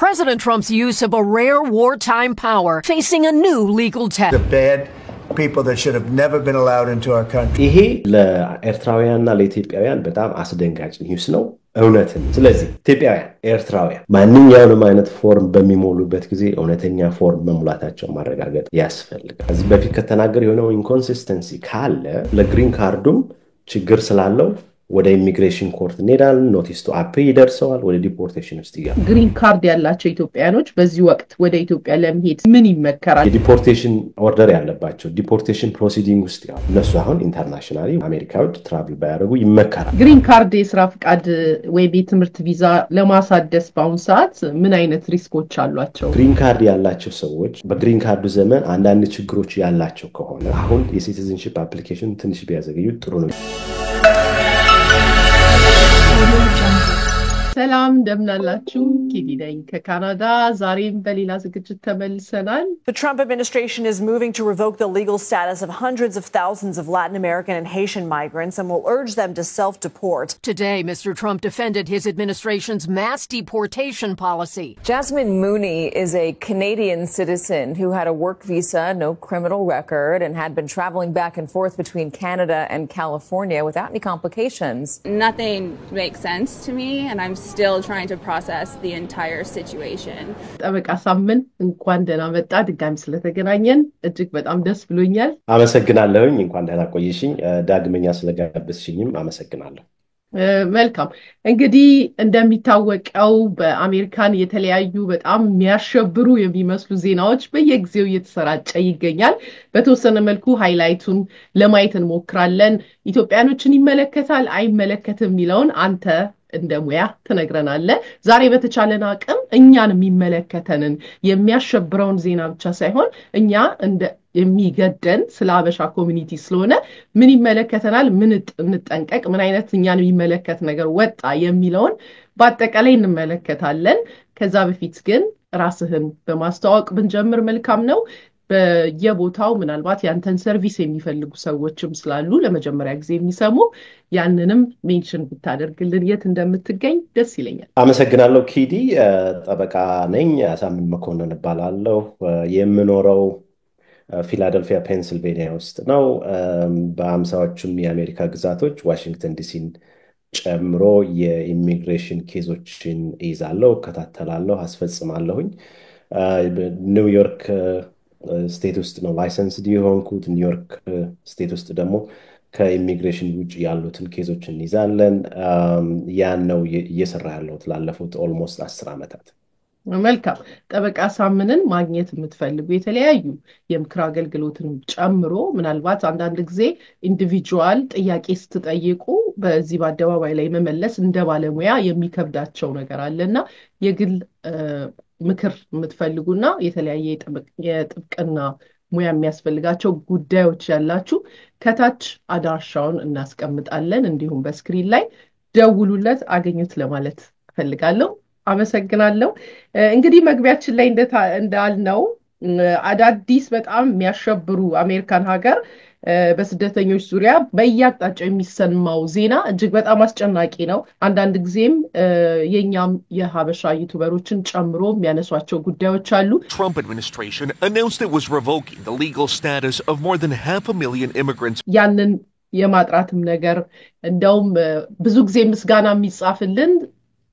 President Trump's use of a rare wartime power facing a new legal test. The bad people that should have never been allowed into our country. ይሄ ለኤርትራውያንና ለኢትዮጵያውያን በጣም አስደንጋጭ ኒውስ ነው እውነትን ስለዚህ ኢትዮጵያውያን ኤርትራውያን ማንኛውንም አይነት ፎርም በሚሞሉበት ጊዜ እውነተኛ ፎርም መሙላታቸው ማረጋገጥ ያስፈልጋል እዚህ በፊት ከተናገር የሆነው ኢንኮንሲስተንሲ ካለ ለግሪን ካርዱም ችግር ስላለው ወደ ኢሚግሬሽን ኮርት ኔዳል ኖቲስ ቱ አፒል ይደርሰዋል ወደ ዲፖርቴሽን ውስጥ ይገባል ግሪን ካርድ ያላቸው ኢትዮጵያኖች በዚህ ወቅት ወደ ኢትዮጵያ ለመሄድ ምን ይመከራል ዲፖርቴሽን ኦርደር ያለባቸው ዲፖርቴሽን ፕሮሲዲንግ ውስጥ ያው እነሱ አሁን ኢንተርናሽናሊ አሜሪካውድ ትራቭል ባያደርጉ ይመከራል ግሪን ካርድ የስራ ፍቃድ ወይ የትምህርት ቪዛ ለማሳደስ ባውን ሰዓት ምን አይነት ሪስኮች አሏቸው ግሪን ካርድ ያላቸው ሰዎች በግሪን ካርዱ ዘመን አንዳንድ ችግሮች ያላቸው ከሆነ አሁን የሲቲዝንሺፕ አፕሊኬሽን ትንሽ ቢያዘገዩ ጥሩ ነው ሰላም እንደምናላችሁ ኪዲዳይ ከካናዳ ዛሬም በሌላ ዝግጅት ተመልሰናል The Trump administration is moving to revoke the legal status of hundreds of thousands of Latin American and Haitian migrants and will urge them to self-deport. Today, Mr. Trump defended his administration's mass deportation policy. Jasmine Mooney is a Canadian citizen who had a work visa, no criminal record, and had been traveling back and forth between Canada and California without any complications. Nothing makes sense to me, and I'm still trying to process the entire situation. ጠበቃ ሳምን እንኳን ደህና መጣ ድጋሚ ስለተገናኘን እጅግ በጣም ደስ ብሎኛል አመሰግናለሁኝ እንኳን ደህና ቆይሽኝ ዳግመኛ ስለጋበዝሽኝም አመሰግናለሁ መልካም እንግዲህ እንደሚታወቀው በአሜሪካን የተለያዩ በጣም የሚያሸብሩ የሚመስሉ ዜናዎች በየጊዜው እየተሰራጨ ይገኛል በተወሰነ መልኩ ሃይላይቱን ለማየት እንሞክራለን ኢትዮጵያኖችን ይመለከታል አይመለከትም የሚለውን አንተ እንደሙያ ተነግረናል ዛሬ በተቻለና አቅም እኛን የሚመለከተንን የሚያሸብረውን ዜና ብቻ ሳይሆን እኛ እንደ የሚገደን ስለ አበሻ ኮሚኒቲ ስለሆነ ምን ይመለከተናል ምን እንጠንቀቅ ምን አይነት እኛን የሚመለከት ነገር ወጣ የሚለውን በአጠቃላይ እንመለከታለን ከዛ በፊት ግን ራስህን በማስተዋወቅ ብንጀምር መልካም ነው በየቦታው ምናልባት ያንተን ሰርቪስ የሚፈልጉ ሰዎችም ስላሉ ለመጀመሪያ ጊዜ የሚሰሙ ያንንም ሜንሽን ብታደርግልን የት እንደምትገኝ ደስ ይለኛል አመሰግናለሁ ኪዲ ጠበቃ ነኝ አሳምን መኮንን እባላለሁ የምኖረው ፊላደልፊያ ፔንሲልቬኒያ ውስጥ ነው በአምሳዎቹም የአሜሪካ ግዛቶች ዋሽንግተን ዲሲን ጨምሮ የኢሚግሬሽን ኬዞችን ይዛለሁ ከታተላለሁ አስፈጽማለሁኝ ኒውዮርክ ስቴት ውስጥ ነው ላይሰንስድ የሆንኩት ኒውዮርክ ስቴት ውስጥ ደግሞ ከኢሚግሬሽን ውጪ ያሉትን ኬዞችን ይዛለን ያን ነው እየሰራ ያለው ላለፉት ኦልሞስት 10 አመታት መልካም ጠበቃ ሳምንን ማግኘት የምትፈልጉ የተለያዩ የምክር አገልግሎትን ጨምሮ ምናልባት አንዳንድ ጊዜ ኢንዲቪጁዋል ጥያቄ ስትጠይቁ በዚህ በአደባባይ ላይ መመለስ እንደ ባለሙያ የሚከብዳቸው ነገር አለና የግል ምክር የምትፈልጉና የተለያየ የጥብቅና ሙያ የሚያስፈልጋቸው ጉዳዮች ያላችሁ ከታች አድራሻውን እናስቀምጣለን እንዲሁም በስክሪን ላይ ደውሉለት አገኙት ለማለት ፈልጋለሁ አመሰግናለሁ እንግዲህ መግቢያችን ላይ እንዳልነው አዳዲስ በጣም የሚያሸብሩ አሜሪካን ሀገር በስደተኞች ዙሪያ በያጣጫው የሚሰማው ዜና እጅግ በጣም አስጨናቂ ነው አንዳንድ ጊዜም የኛም የሀበሻ ዩቲዩበሮችን ጨምሮ የሚያነሷቸው ጉዳዮች አሉ Trump administration announced it was revoking the legal status of more than 500,000 immigrants ያንን የማጥራትም ነገር እንደውም ብዙ ጊዜ ምስጋና የሚጻፍልን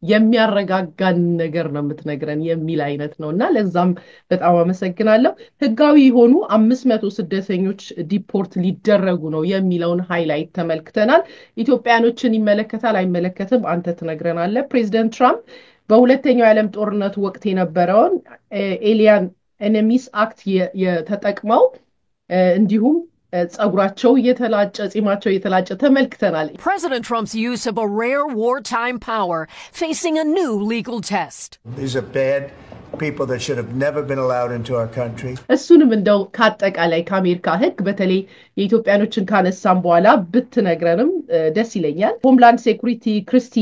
የሚያረጋጋን ነገር ነው የምትነግረን የሚል አይነት ነውና ለዛም በጣም አመሰግናለሁ ህጋዊ የሆኑ 500 ስደተኞች ዲፖርት ሊደረጉ ነው የሚለውን ሃይላይት ተመልክተናል ኢትዮጵያኖችን ይመለከታል አይመለከትም አንተ ትነግረናለህ ፕሬዚደንት ትራምፕ በሁለተኛው የዓለም ጦርነት ወቅት የነበረውን ኤሊያን ኤኒሚስ አክት የተጠቅመው እንዲሁም ጸጉራቸው የተላጨ ጺማቸው የተላጨ ተመልክተናል President Trump's use of a rare wartime power facing a new legal test. These are bad people that should have never been allowed into our country. እሱንም እንደው ካጠቃላይ ከአሜሪካ ህግ በተለይ የኢትዮጵያኖችን ካነሳም በኋላ ብትነግረንም ደስ ይለኛል ሆምላንድ ሴኩሪቲ ክሪስቲ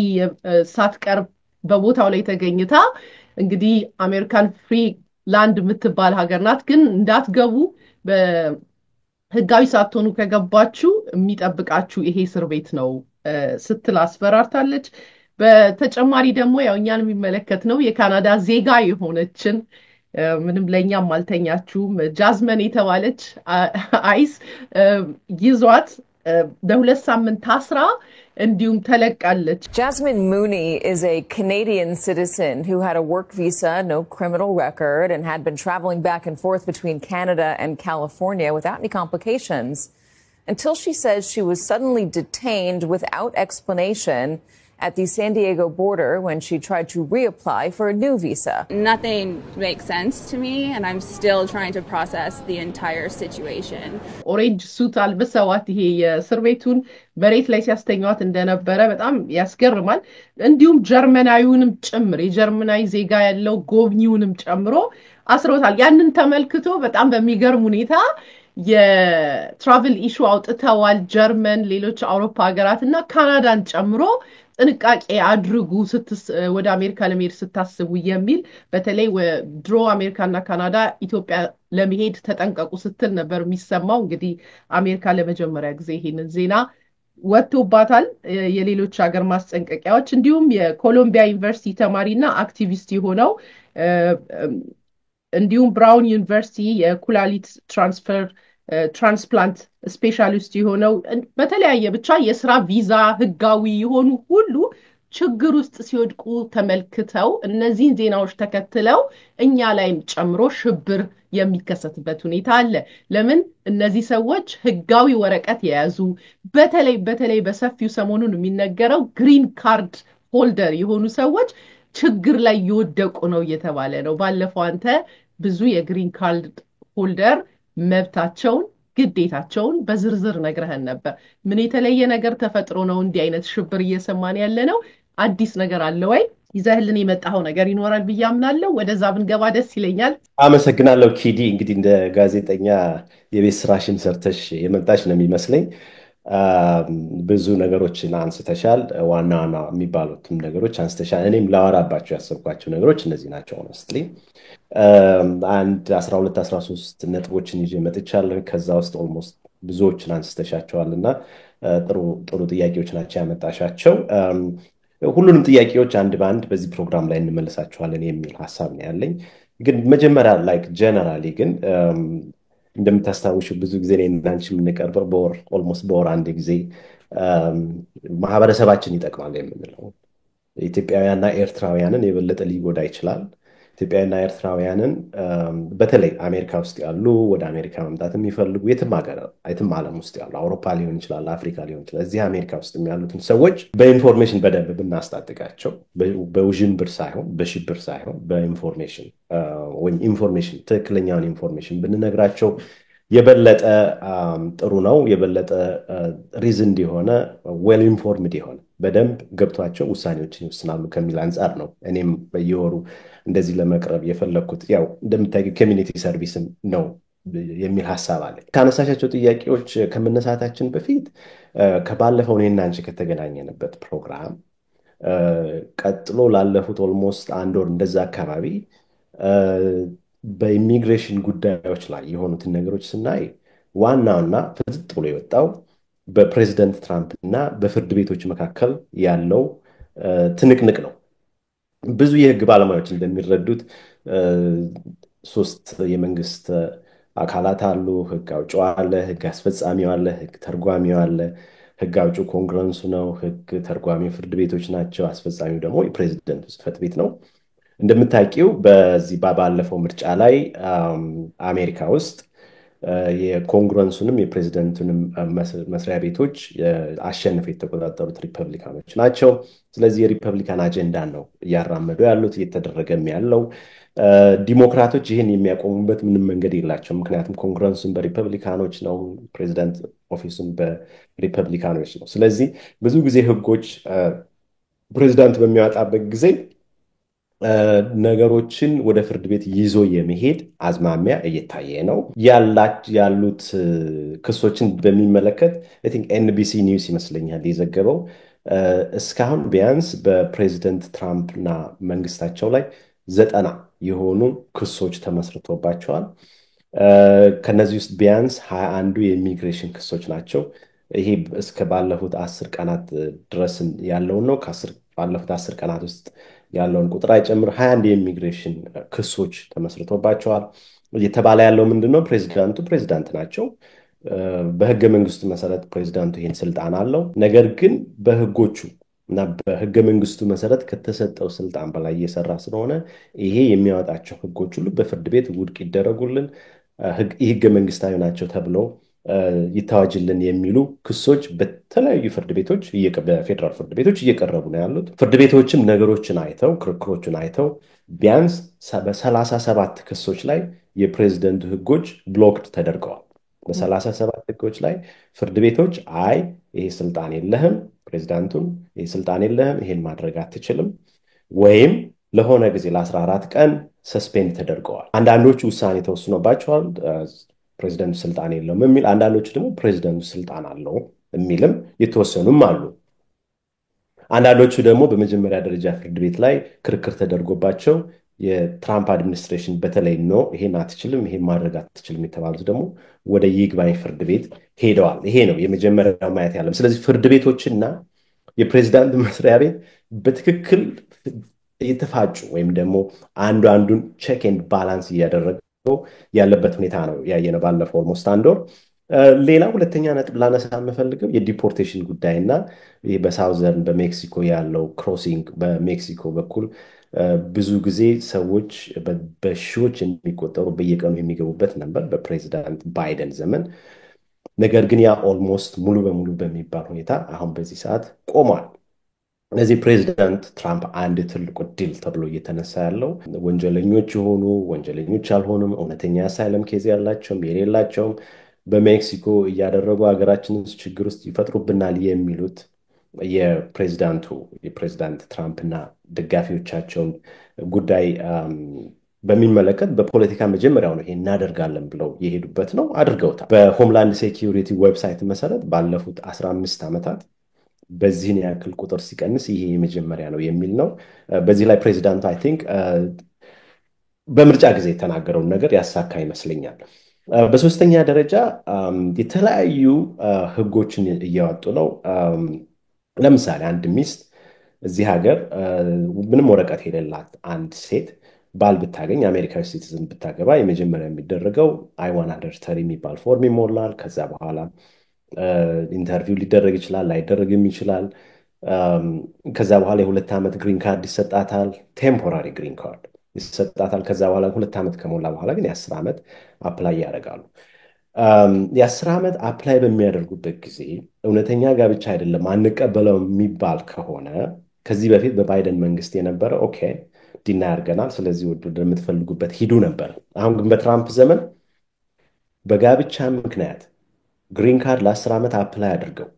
ሳትቀርብ በቦታው ላይ ተገኝታ እንግዲህ አሜሪካን ፍሪ ላንድ የምትባል ሀገር ናት ግን እንዳትገቡ ህጋዊ ሳትሆኑ ከገባችሁ የሚጠብቃችሁ ይሄ እስር ቤት ነው ስትል አስፈራርታለች በተጨማሪ ደግሞ ያው እኛን የሚመለከት ነው የካናዳ ዜጋ የሆነችን ምንም ለኛም አልተኛችሁም ጃዝመን የተባለች አይስ ይዟት በሁለት ሳምንት ታስራ እንዲሁም ተለቃለች። Jasmine Mooney is a Canadian citizen who had a work visa, no criminal record, and had been traveling back and forth between Canada and California without any complications until she says she was suddenly detained without explanation at the San Diego border when she tried to reapply for a new visa. Nothing makes sense to me, and I'm still trying to process the entire situation. ኦሬንጅ ሱት አልብሰዋት ይሄ የእስር ቤቱን መሬት ላይ ሲያስተኛዋት እንደነበረ በጣም ያስገርማል። እንዲሁም ጀርመናዊውንም ጭምር የጀርመናዊ ዜጋ ያለው ጎብኚውንም ጨምሮ አስሮታል። ያንን ተመልክቶ በጣም በሚገርም ሁኔታ የትራቨል ኢሹ አውጥተዋል። ጀርመን፣ ሌሎች አውሮፓ ሀገራትና ካናዳን ጨምሮ ጥንቃቄ አድርጉ ወደ አሜሪካ ለመሄድ ስታስቡ የሚል በተለይ ድሮ አሜሪካና ካናዳ ኢትዮጵያ ለመሄድ ተጠንቀቁ ስትል ነበር የሚሰማው። እንግዲህ አሜሪካ ለመጀመሪያ ጊዜ ይሄንን ዜና ወጥቶባታል። የሌሎች ሀገር ማስጠንቀቂያዎች እንዲሁም የኮሎምቢያ ዩኒቨርሲቲ ተማሪና አክቲቪስት የሆነው እንዲሁም ብራውን ዩኒቨርሲቲ የኩላሊት ትራንስፕላንት ስፔሻሊስት የሆነው በተለያየ ብቻ የስራ ቪዛ ህጋዊ የሆኑ ሁሉ ችግር ውስጥ ሲወድቁ ተመልክተው እነዚህን ዜናዎች ተከትለው እኛ ላይም ጨምሮ ሽብር የሚከሰትበት ሁኔታ አለ። ለምን እነዚህ ሰዎች ህጋዊ ወረቀት የያዙ በተለይ በሰፊው ሰሞኑን የሚነገረው ግሪን ካርድ ሆልደር የሆኑ ሰዎች ችግር ላይ እየወደቁ ነው እየተባለ ነው። ባለፈው አንተ ብዙ የግሪን ካርድ ሆልደር መብታቸውን ግዴታቸውን በዝርዝር ነግረህን ነበር። ምን የተለየ ነገር ተፈጥሮ ነው እንዲህ አይነት ሽብር እየሰማን ያለ ነው? አዲስ ነገር አለ ወይ? ይዘህልን የመጣው ነገር ይኖራል ብዬ አምናለሁ። ወደዛ ብንገባ ደስ ይለኛል። አመሰግናለሁ ኪዲ። እንግዲህ እንደ ጋዜጠኛ የቤት ስራሽን ሰርተሽ የመጣሽ ነው የሚመስለኝ። ብዙ ነገሮችን አንስተሻል። ዋና ዋና የሚባሉትም ነገሮች አንስተሻል። እኔም ላወራባቸው ያሰብኳቸው ነገሮች እነዚህ ናቸው። ሆነስትሊ አንድ 12 13 ነጥቦችን ይዤ መጥቻለሁ። ከዛ ውስጥ ኦልሞስት ብዙዎችን አንስተሻቸዋል እና ጥሩ ጥያቄዎች ናቸው ያመጣሻቸው። ሁሉንም ጥያቄዎች አንድ በአንድ በዚህ ፕሮግራም ላይ እንመልሳቸዋለን የሚል ሀሳብ ነው ያለኝ። ግን መጀመሪያ ላይክ ጀነራሊ ግን እንደምታስታውሹ ብዙ ጊዜ እናንቺ የምንቀርበው በወር አንድ ጊዜ ማህበረሰባችን ይጠቅማል የምንለው ኢትዮጵያውያንና ኤርትራውያንን የበለጠ ሊጎዳ ይችላል። ኢትዮጵያውያንና ኤርትራውያንን በተለይ አሜሪካ ውስጥ ያሉ ወደ አሜሪካ መምጣት የሚፈልጉ የትም ዓለም ውስጥ ያሉ አውሮፓ ሊሆን ይችላል፣ አፍሪካ ሊሆን ይችላል፣ እዚህ አሜሪካ ውስጥ ያሉትን ሰዎች በኢንፎርሜሽን በደንብ ብናስታጥቃቸው በውዥንብር ሳይሆን በሽብር ሳይሆን በኢንፎርሜሽን ወይም ኢንፎርሜሽን ትክክለኛውን ኢንፎርሜሽን ብንነግራቸው የበለጠ ጥሩ ነው። የበለጠ ሪዝንድ የሆነ ዌል ኢንፎርምድ የሆነ በደንብ ገብቷቸው ውሳኔዎችን ይወስናሉ ከሚል አንጻር ነው እኔም በየወሩ እንደዚህ ለመቅረብ የፈለኩት። ያው እንደምታውቂው ኮሚኒቲ ሰርቪስም ነው የሚል ሀሳብ አለ። ካነሳሻቸው ጥያቄዎች ከመነሳታችን በፊት ከባለፈው እኔና አንቺ ከተገናኘንበት ፕሮግራም ቀጥሎ ላለፉት ኦልሞስት አንድ ወር እንደዛ አካባቢ በኢሚግሬሽን ጉዳዮች ላይ የሆኑትን ነገሮች ስናይ ዋናውና ፍጥጥ ብሎ የወጣው በፕሬዚደንት ትራምፕ እና በፍርድ ቤቶች መካከል ያለው ትንቅንቅ ነው። ብዙ የህግ ባለሙያዎች እንደሚረዱት ሶስት የመንግስት አካላት አሉ። ህግ አውጪው አለ፣ ህግ አስፈጻሚው አለ፣ ህግ ተርጓሚው አለ። ህግ አውጪው ኮንግረሱ ነው፣ ህግ ተርጓሚው ፍርድ ቤቶች ናቸው፣ አስፈጻሚው ደግሞ የፕሬዚደንቱ ጽሕፈት ቤት ነው። እንደምታውቂው በዚህ ባለፈው ምርጫ ላይ አሜሪካ ውስጥ የኮንግረሱንም የፕሬዚደንቱንም መስሪያ ቤቶች አሸንፈው የተቆጣጠሩት ሪፐብሊካኖች ናቸው። ስለዚህ የሪፐብሊካን አጀንዳን ነው እያራመዱ ያሉት እየተደረገም ያለው። ዲሞክራቶች ይህን የሚያቆሙበት ምንም መንገድ የላቸው። ምክንያቱም ኮንግረሱን በሪፐብሊካኖች ነው፣ ፕሬዚደንት ኦፊሱን በሪፐብሊካኖች ነው። ስለዚህ ብዙ ጊዜ ህጎች ፕሬዚዳንት በሚያወጣበት ጊዜ ነገሮችን ወደ ፍርድ ቤት ይዞ የመሄድ አዝማሚያ እየታየ ነው። ያሉት ክሶችን በሚመለከት አይ ቲንክ ኤንቢሲ ኒውስ ይመስለኛል የዘገበው እስካሁን ቢያንስ በፕሬዚደንት ትራምፕ እና መንግስታቸው ላይ 90 የሆኑ ክሶች ተመስርቶባቸዋል። ከነዚህ ውስጥ ቢያንስ 21ዱ የኢሚግሬሽን ክሶች ናቸው። ይሄ እስከ ባለፉት 10 ቀናት ድረስ ያለውን ነው። ባለፉት 10 ቀናት ውስጥ ያለውን ቁጥር አይጨምር 21 የኢሚግሬሽን ክሶች ተመስርቶባቸዋል። እየተባለ ያለው ምንድነው? ፕሬዚዳንት ናቸው። በህገ መንግስቱ መሰረት ፕሬዚዳንቱ ይህን ስልጣን አለው። ነገር ግን በህጎቹ እና በህገ መንግስቱ መሰረት ከተሰጠው ስልጣን በላይ እየሰራ ስለሆነ ይሄ የሚያወጣቸው ህጎች ሁሉ በፍርድ ቤት ውድቅ ይደረጉልን፣ ህገ መንግስታዊ ናቸው ተብለው ይታወጅልን የሚሉ ክሶች በተለያዩ ፍርድ ቤቶች በፌደራል ፍርድ ቤቶች እየቀረቡ ነው ያሉት። ፍርድ ቤቶችም ነገሮችን አይተው ክርክሮችን አይተው ቢያንስ በ37 ክሶች ላይ የፕሬዝደንቱ ህጎች ብሎክድ ተደርገዋል። በ37 ህጎች ላይ ፍርድ ቤቶች አይ ይሄ ስልጣን የለህም፣ ፕሬዝዳንቱን ይሄ ስልጣን የለህም፣ ይሄን ማድረግ አትችልም፣ ወይም ለሆነ ጊዜ ለ14 ቀን ሰስፔንድ ተደርገዋል። አንዳንዶቹ ውሳኔ ተወስኖባቸዋል ፕሬዝዳንቱ ስልጣን የለውም የሚል፣ አንዳንዶቹ ደግሞ ፕሬዝዳንቱ ስልጣን አለው የሚልም የተወሰኑም አሉ። አንዳንዶቹ ደግሞ በመጀመሪያ ደረጃ ፍርድ ቤት ላይ ክርክር ተደርጎባቸው የትራምፕ አድሚኒስትሬሽን በተለይ ነው ይሄን አትችልም ይሄን ማድረግ አትችልም የተባሉት ደግሞ ወደ ይግባኝ ፍርድ ቤት ሄደዋል። ይሄ ነው የመጀመሪያው ማየት ያለው። ስለዚህ ፍርድ ቤቶችና የፕሬዝዳንት መስሪያ ቤት በትክክል እየተፋጩ ወይም ደግሞ አንዱን ቼክ ኤንድ ባላንስ እያደረገው ያለበት ሁኔታ ነው ያየነው ባለፈው ኦልሞስት አንድ ወር። ሌላ ሁለተኛ ነጥብ ላነሳ የምፈልገው የዲፖርቴሽን ጉዳይና ይህ በሳውዘርን በሜክሲኮ ያለው ክሮሲንግ በሜክሲኮ በኩል ብዙ ጊዜ ሰዎች በሺዎች የሚቆጠሩ በየቀኑ የሚገቡበት ነበር በፕሬዚዳንት ባይደን ዘመን። ነገር ግን ያ ኦልሞስት ሙሉ በሙሉ በሚባል ሁኔታ አሁን በዚህ ሰዓት ቆሟል። እነዚህ ፕሬዚዳንት ትራምፕ አንድ ትልቁ ድል ተብሎ እየተነሳ ያለው ወንጀለኞች የሆኑ ወንጀለኞች ያልሆኑም እውነተኛ አሳይለም ኬዝ ያላቸውም የሌላቸውም በሜክሲኮ እያደረጉ ሀገራችንን ችግር ውስጥ ይፈጥሩብናል የሚሉት የፕሬዚዳንት ትራምፕና ደጋፊዎቻቸውን ጉዳይ በሚመለከት በፖለቲካ መጀመሪያው ነው ይሄ እናደርጋለን ብለው የሄዱበት ነው፣ አድርገውታል። በሆምላንድ ሴኪዩሪቲ ዌብሳይት መሰረት ባለፉት 15 ዓመታት በዚህን ያክል ቁጥር ሲቀንስ ይሄ የመጀመሪያ ነው የሚል ነው። በዚህ ላይ ፕሬዚዳንቱ አይ ቲንክ በምርጫ ጊዜ የተናገረውን ነገር ያሳካ ይመስለኛል። በሶስተኛ ደረጃ የተለያዩ ህጎችን እያወጡ ነው። ለምሳሌ አንድ ሚስት እዚህ ሀገር ምንም ወረቀት የሌላት አንድ ሴት ባል ብታገኝ አሜሪካዊ ሲቲዝን ብታገባ የመጀመሪያ የሚደረገው I-130 የሚባል ፎርም ይሞላል። ከዛ በኋላ ኢንተርቪው ሊደረግ ይችላል፣ ላይደረግም ይችላል። ከዛ በኋላ የ2 ዓመት ግሪን ካርድ ይሰጣታል፣ ቴምፖራሪ ግሪን ካርድ ይሰጣታል። ከዛ በኋላ 2 ዓመት ከሞላ በኋላ ግን የ10 ዓመት አፕላይ ያደርጋሉ። የ10 ዓመት አፕላይ በሚያደርጉበት ጊዜ እውነተኛ ጋብቻ አይደለም አንቀበለው የሚባል ከሆነ ከዚህ በፊት በባይደን መንግስት የነበረ ኦኬ ዲና ያርገናል፣ ስለዚህ ወደምትፈልጉበት ሂዱ ነበር። አሁን ግን በትራምፕ ዘመን በጋብቻ ምክንያት ግሪን ካርድ ለ10 ዓመት አፕላይ አድርገው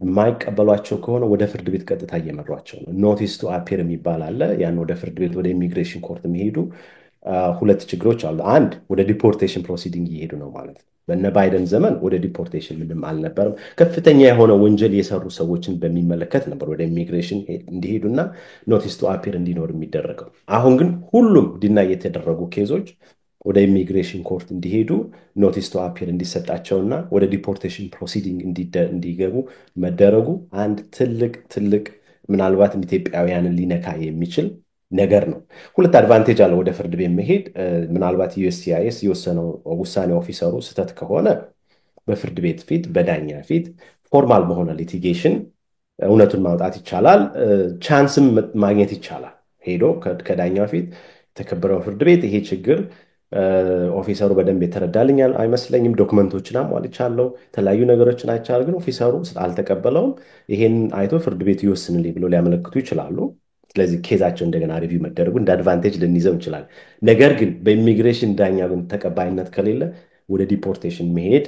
የማይቀበሏቸው ከሆነ ወደ ፍርድ ቤት ቀጥታ እየመሯቸው ነው። ኖቲስ ቱ አፒር የሚባል አለ። ያን ወደ ፍርድ ቤት ወደ ኢሚግሬሽን ኮርት የሚሄዱ ሁለት ችግሮች አሉ። አንድ ወደ ዲፖርቴሽን ፕሮሲዲንግ እየሄዱ ነው ማለት ነው። በነ ባይደን ዘመን ወደ ዲፖርቴሽን ምንም አልነበረም። ከፍተኛ የሆነ ወንጀል የሰሩ ሰዎችን በሚመለከት ነበር ወደ ኢሚግሬሽን እንዲሄዱና ኖቲስ ቱ አፒር እንዲኖር የሚደረገው። አሁን ግን ሁሉም ዲና የተደረጉ ኬዞች ወደ ኢሚግሬሽን ኮርት እንዲሄዱ ኖቲስ ቱ አፒር እንዲሰጣቸውና ወደ ዲፖርቴሽን ፕሮሲዲንግ እንዲገቡ መደረጉ አንድ ትልቅ ምናልባትም ኢትዮጵያውያንን ሊነካ የሚችል ነገር ነው። ሁለት አድቫንቴጅ አለ ወደ ፍርድ ቤት መሄድ። ምናልባት USCIS የወሰነው ውሳኔ ኦፊሰሩ ስህተት ከሆነ በፍርድ ቤት ፊት በዳኛ ፊት ፎርማል በሆነ ሊቲጌሽን እውነቱን ማውጣት ይቻላል፣ ቻንስም ማግኘት ይቻላል። ሄዶ ከዳኛው ፊት የተከበረው ፍርድ ቤት ይሄ ችግር ኦፊሰሩ በደንብ የተረዳልኛል አይመስለኝም፣ ዶክመንቶችን አሟልቻለሁ፣ የተለያዩ ነገሮችን አይቻል፣ ግን ኦፊሰሩ አልተቀበለውም፣ ይሄን አይቶ ፍርድ ቤት ይወስንልኝ ብሎ ሊያመለክቱ ይችላሉ። ስለዚህ ኬዛቸው እንደገና ሪቪው መደረጉ እንደ አድቫንቴጅ ልንይዘው እንችላለን። ነገር ግን በኢሚግሬሽን ዳኛ ግን ተቀባይነት ከሌለ ወደ ዲፖርቴሽን መሄድ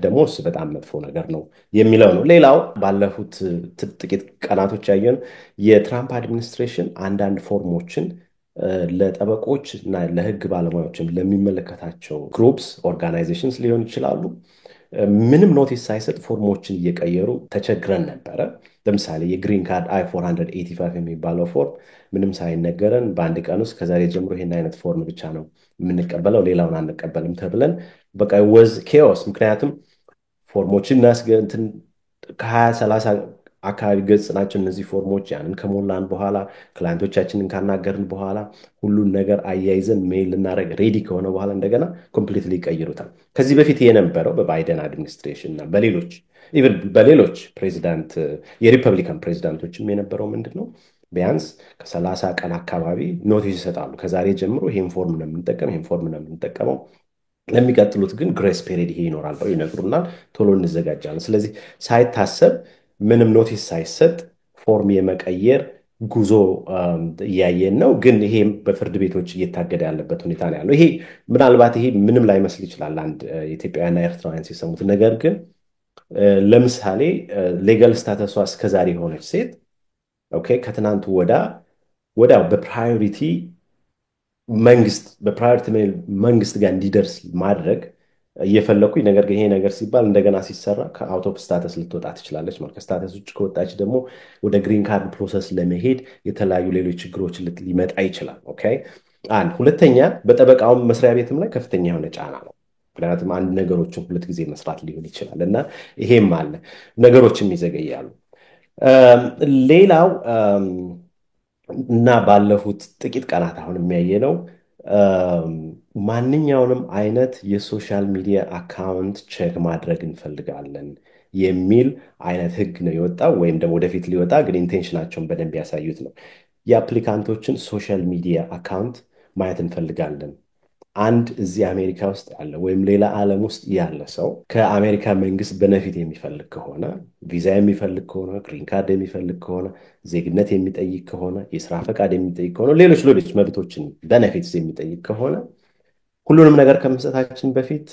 ደግሞ እሱ በጣም መጥፎ ነገር ነው የሚለው ነው። ሌላው ባለፉት ጥቂት ቀናቶች ያየን የትራምፕ አድሚኒስትሬሽን አንዳንድ ፎርሞችን ለጠበቆች እና ለህግ ባለሙያዎችም ለሚመለከታቸው ግሩፕስ ኦርጋናይዜሽንስ ሊሆን ይችላሉ ምንም ኖቲስ ሳይሰጥ ፎርሞችን እየቀየሩ ተቸግረን ነበረ። ለምሳሌ የግሪን ካርድ I-485 የሚባለው ፎርም ምንም ሳይነገረን በአንድ ቀን ውስጥ ከዛሬ ጀምሮ ይሄን አይነት ፎርም ብቻ ነው የምንቀበለው ሌላውን አንቀበልም ተብለን በቃ ወዝ ኬኦስ። ምክንያቱም ፎርሞችን ከ20-30 አካባቢ ገጽ ናቸው እነዚህ ፎርሞች። ያንን ከሞላን በኋላ ክላይንቶቻችንን ካናገርን በኋላ ሁሉን ነገር አያይዘን ሜል ልናደርግ ሬዲ ከሆነ በኋላ እንደገና ኮምፕሊትሊ ይቀይሩታል። ከዚህ በፊት የነበረው በባይደን አድሚኒስትሬሽን እና በሌሎች ፕሬዚዳንት የሪፐብሊካን ፕሬዚዳንቶችም የነበረው ምንድን ነው ቢያንስ ከ30 ቀን አካባቢ ኖቲስ ይሰጣሉ። ከዛሬ ጀምሮ ይሄን ፎርም ነው የምንጠቀመው ለሚቀጥሉት ግን ግሬስ ፔሪድ ይሄ ይኖራል ብለው ይነግሩናል። ቶሎ እንዘጋጃለን። ስለዚህ ሳይታሰብ ምንም ኖቲስ ሳይሰጥ ፎርም የመቀየር ጉዞ እያየን ነው። ግን ይሄ በፍርድ ቤቶች እየታገደ ያለበት ሁኔታ ነው ያለው። ይሄ ምናልባት ይሄ ምንም ላይመስል ይችላል አንድ ኢትዮጵያውያንና ኤርትራውያን ሲሰሙት። ነገር ግን ለምሳሌ ሌጋል ስታተሷ እስከዛሬ የሆነች ሴት ኦኬ ከትናንት ወዳ በፕራዮሪቲ መንግስት ጋር እንዲደርስ ማድረግ እየፈለኩኝ፣ ነገር ግን ይሄ ነገር ሲባል እንደገና ሲሰራ ከአውት ኦፍ ስታተስ ልትወጣ ትችላለች ማለት። ከስታተስ ውጭ ከወጣች ደግሞ ወደ ግሪን ካርድ ፕሮሰስ ለመሄድ የተለያዩ ሌሎች ችግሮች ሊመጣ ይችላል። ኦኬ አንድ ሁለተኛ፣ በጠበቃውም መስሪያ ቤትም ላይ ከፍተኛ የሆነ ጫና ነው። ምክንያቱም አንድ ነገሮችን ሁለት ጊዜ መስራት ሊሆን ይችላል እና ይሄም አለ፣ ነገሮችም ይዘገያሉ። ሌላው እና ባለፉት ጥቂት ቀናት አሁን የሚያየነው ማንኛውንም አይነት የሶሻል ሚዲያ አካውንት ቼክ ማድረግ እንፈልጋለን የሚል አይነት ህግ ነው የወጣው፣ ወይም ደግሞ ወደፊት ሊወጣ ግን ኢንቴንሽናቸውን በደንብ ያሳዩት ነው። የአፕሊካንቶችን ሶሻል ሚዲያ አካውንት ማየት እንፈልጋለን። አንድ እዚህ አሜሪካ ውስጥ ያለ ወይም ሌላ ዓለም ውስጥ ያለ ሰው ከአሜሪካ መንግስት በነፊት የሚፈልግ ከሆነ፣ ቪዛ የሚፈልግ ከሆነ፣ ግሪን ካርድ የሚፈልግ ከሆነ፣ ዜግነት የሚጠይቅ ከሆነ፣ የስራ ፈቃድ የሚጠይቅ ከሆነ፣ ሌሎች በነፊቶችን በነፊትስ የሚጠይቅ ከሆነ ሁሉንም ነገር ከመስጠታችን በፊት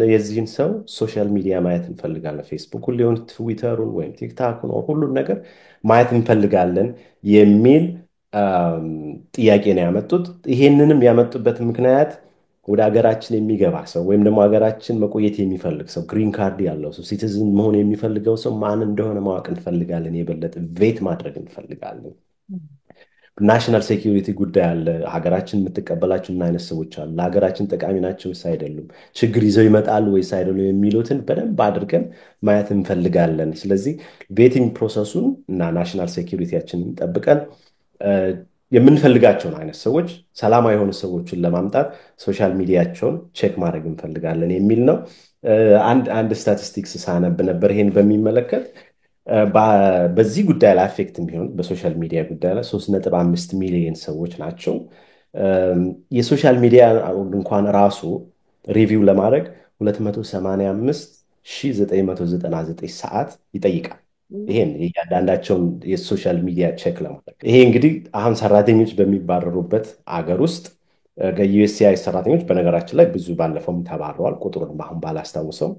የዚህን ሰው ሶሻል ሚዲያ ማየት እንፈልጋለን። ፌስቡክን ሊሆን ትዊተሩን ወይም ቲክታክን ሁሉን ነገር ማየት እንፈልጋለን የሚል ጥያቄ ነው ያመጡት። ይሄንንም ያመጡበት ምክንያት ወደ ሀገራችን የሚገባ ሰው ወይም ደግሞ ሀገራችን መቆየት የሚፈልግ ሰው፣ ግሪን ካርድ ያለው ሰው፣ ሲቲዝን መሆን የሚፈልገው ሰው ማን እንደሆነ ማወቅ እንፈልጋለን። የበለጠ ቬት ማድረግ እንፈልጋለን። ናሽናል ሴኪሪቲ ጉዳይ አለ። ሀገራችን የምትቀበላቸው ምን አይነት ሰዎች አሉ፣ ለሀገራችን ጠቃሚ ናቸው ወይስ አይደሉም፣ ችግር ይዘው ይመጣሉ ወይስ አይደሉም የሚሉትን በደንብ አድርገን ማየት እንፈልጋለን። ስለዚህ ቬቲንግ ፕሮሰሱን እና ናሽናል ሴኪሪቲያችንን ጠብቀን የምንፈልጋቸውን አይነት ሰዎች፣ ሰላማዊ የሆኑ ሰዎችን ለማምጣት ሶሻል ሚዲያቸውን ቼክ ማድረግ እንፈልጋለን የሚል ነው። አንድ ስታቲስቲክስ ሳነብ ነበር ይሄን በሚመለከት በዚህ ጉዳይ ላይ አፌክት የሚሆን በሶሻል ሚዲያ ጉዳይ ላይ 3.5 ሚሊዮን ሰዎች ናቸው። የሶሻል ሚዲያ እንኳን ራሱ ሪቪው ለማድረግ 285,999 ሰዓት ይጠይቃል። ይሄን እያንዳንዳቸውን የሶሻል ሚዲያ ቼክ ለማድረግ ይሄ እንግዲህ አሁን ሰራተኞች በሚባረሩበት አገር ውስጥ ከዩኤስሲአይ ሰራተኞች በነገራችን ላይ ብዙ ባለፈውም ተባረዋል። ቁጥሩን አሁን ባላስታውሰው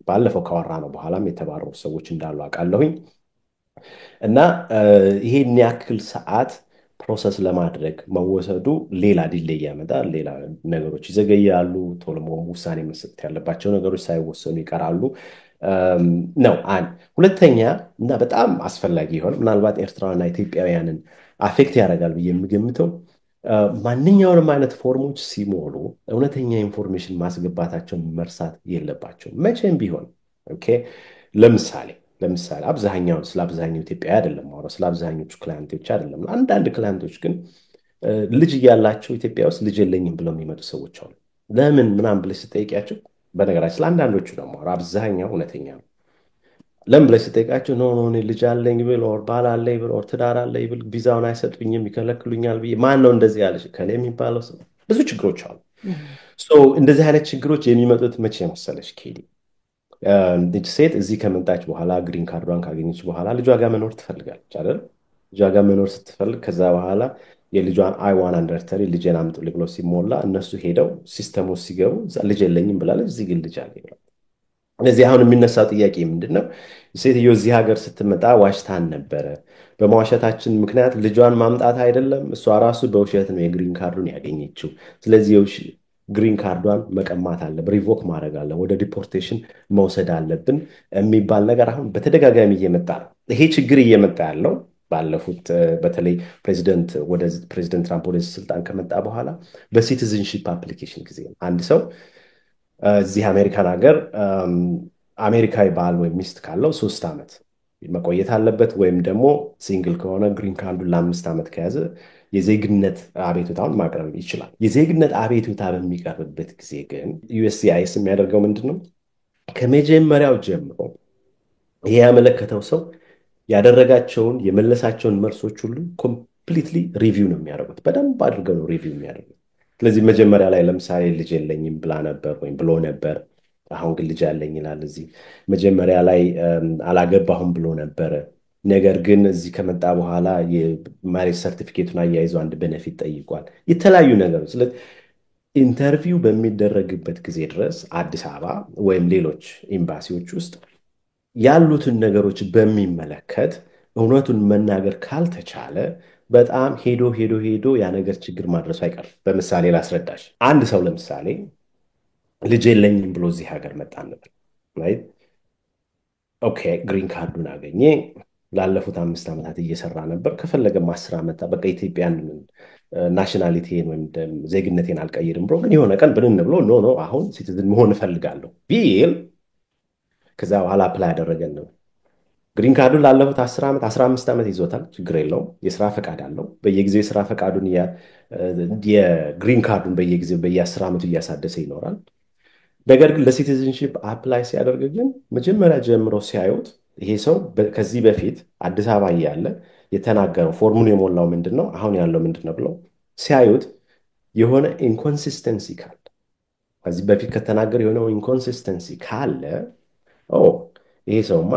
ባለፈው ካወራ ነው በኋላም የተባረሩ ሰዎች እንዳሉ አውቃለሁኝ። እና ይሄን ያክል ሰዓት ፕሮሰስ ለማድረግ መወሰዱ ሌላ ዲሌይ ያመጣል። ሌላ ነገሮች ይዘገያሉ። ቶሎ ውሳኔ መሰጠት ያለባቸው ነገሮች ሳይወሰኑ ይቀራሉ ነው አንድ። ሁለተኛ እና በጣም አስፈላጊ ይሆን ምናልባት ኤርትራውያንና ኢትዮጵያውያንን አፌክት ያደርጋል ብዬ የምገምተው ማንኛውንም አይነት ፎርሞች ሲሞሉ እውነተኛ ኢንፎርሜሽን ማስገባታቸውን መርሳት የለባቸውም መቼም ቢሆን። ኦኬ ለምሳሌ ስለ አብዛኛው ኢትዮጵያ አይደለም ማውራው፣ ስለ አብዛኞቹ ክላይንቶች አይደለም። አንዳንድ ክላይንቶች ግን ልጅ እያላቸው ኢትዮጵያ ውስጥ ልጅ የለኝም ብለው የሚመጡ ሰዎች አሉ። ለምን ምናምን ብለሽ ስጠይቂያቸው፣ በነገራችን ስለ አንዳንዶቹ ነው ማውራው፣ አብዛኛው እውነተኛ ነው። ለምን ብለሽ ስጠይቃቸው ኖ ልጅ አለኝ ብል ኦር ባል አለኝ ብል ኦር ትዳር አለኝ ብል ቪዛውን አይሰጡኝም ይከለክሉኛል ብዬ ማን ነው እንደዚህ ያለሽ ከኔ የሚባለው ሰው። ብዙ ችግሮች አሉ። እንደዚህ አይነት ችግሮች የሚመጡት መቼ መሰለሽ ኬዲ፣ ልጅ ሴት እዚህ ከመጣች በኋላ ግሪን ካርዷን ካገኘች በኋላ ልጇ ጋር መኖር ትፈልጋለች አይደል? ልጇ ጋር መኖር ስትፈልግ ከዛ በኋላ የልጇን I1 አንደርተሪ ልጄን አምጡልኝ ብሎ ሲሞላ እነሱ ሄደው ሲስተሙ ሲገቡ ልጅ የለኝም ብላለች፣ እዚህ ግን ልጅ አለኝ ብላለች። ስለዚህ አሁን የሚነሳው ጥያቄ ምንድን ነው? ሴትዮ እዚህ ሀገር ስትመጣ ዋሽታን ነበረ። በመዋሸታችን ምክንያት ልጇን ማምጣት አይደለም፣ እሷ ራሱ በውሸት ነው የግሪን ካርዱን ያገኘችው። ስለዚህ ግሪን ካርዷን መቀማት አለብን፣ ሪቮክ ማድረግ አለ፣ ወደ ዲፖርቴሽን መውሰድ አለብን የሚባል ነገር አሁን በተደጋጋሚ እየመጣ ነው። ይሄ ችግር እየመጣ ያለው ባለፉት በተለይ ፕሬዚደንት ትራምፕ ወደ ስልጣን ከመጣ በኋላ በሲቲዝንሺፕ አፕሊኬሽን ጊዜ ነው። አንድ ሰው እዚህ አሜሪካን ሀገር አሜሪካዊ ባል ወይም ሚስት ካለው 3 ዓመት መቆየት አለበት ወይም ደግሞ ሲንግል ከሆነ ግሪን ካርዱን ለ5 ዓመት ከያዘ የዜግነት አቤቱታውን ማቅረብ ይችላል። የዜግነት አቤቱታ በሚቀርብበት ጊዜ ግን ዩኤስሲአይኤስ የሚያደርገው ምንድን ነው? ከመጀመሪያው ጀምሮ ይሄ ያመለከተው ሰው ያደረጋቸውን የመለሳቸውን መልሶች ሁሉ ኮምፕሊትሊ ሪቪው ነው የሚያደርጉት። በደንብ አድርገው ነው ሪቪው የሚያደርጉት። ስለዚህ መጀመሪያ ላይ ለምሳሌ ልጅ የለኝም ብላ ነበር ወይም ብሎ ነበር፣ አሁን ግን ልጅ አለኝ ይላል። እዚህ መጀመሪያ ላይ አላገባሁም ብሎ ነበረ፣ ነገር ግን እዚህ ከመጣ በኋላ የማሬጅ ሰርቲፊኬቱን አያይዞ አንድ ቤኔፊት ጠይቋል። የተለያዩ ነገሮች። ስለዚህ ኢንተርቪው በሚደረግበት ጊዜ ድረስ አዲስ አበባ ወይም ሌሎች ኤምባሲዎች ውስጥ ያሉትን ነገሮች በሚመለከት እውነቱን መናገር ካልተቻለ በጣም ሄዶ ያ ነገር ችግር ማድረሱ አይቀርም። በምሳሌ ላስረዳሽ። አንድ ሰው ለምሳሌ ልጅ የለኝም ብሎ እዚህ ሀገር መጣ ነበር። ኦኬ፣ ግሪን ካርዱን አገኘ። ላለፉት 5 ዓመታት እየሰራ ነበር። ከፈለገም 10 ዓመት በቃ ኢትዮጵያን ናሽናሊቲን ወይም ዜግነቴን አልቀይርም ብሎ ግን የሆነ ቀን ብንን ብሎ ኖ አሁን ሲቲዝን መሆን እፈልጋለሁ ቢል ከዛ በኋላ አፕላይ ያደረገን ነው። ግሪን ካርዱን ላለፉት 10 ዓመት 15 ዓመት ይዞታል። ችግር የለውም። የስራ ፈቃድ አለው። በየጊዜው የስራ ፈቃዱን የግሪን ካርዱን በየጊዜው በየ10 ዓመቱ እያሳደሰ ይኖራል። ነገር ግን ለሲቲዝንሺፕ አፕላይ ሲያደርግ ግን መጀመሪያ ጀምሮ ሲያዩት ይሄ ሰው ከዚህ በፊት አዲስ አበባ እያለ የተናገረው ፎርሙን የሞላው ምንድን ነው፣ አሁን ያለው ምንድን ነው ብለው ሲያዩት የሆነ ኢንኮንሲስተንሲ ካለ ከዚህ በፊት ከተናገረ የሆነው ኢንኮንሲስተንሲ ካለ ይሄ ሰውማ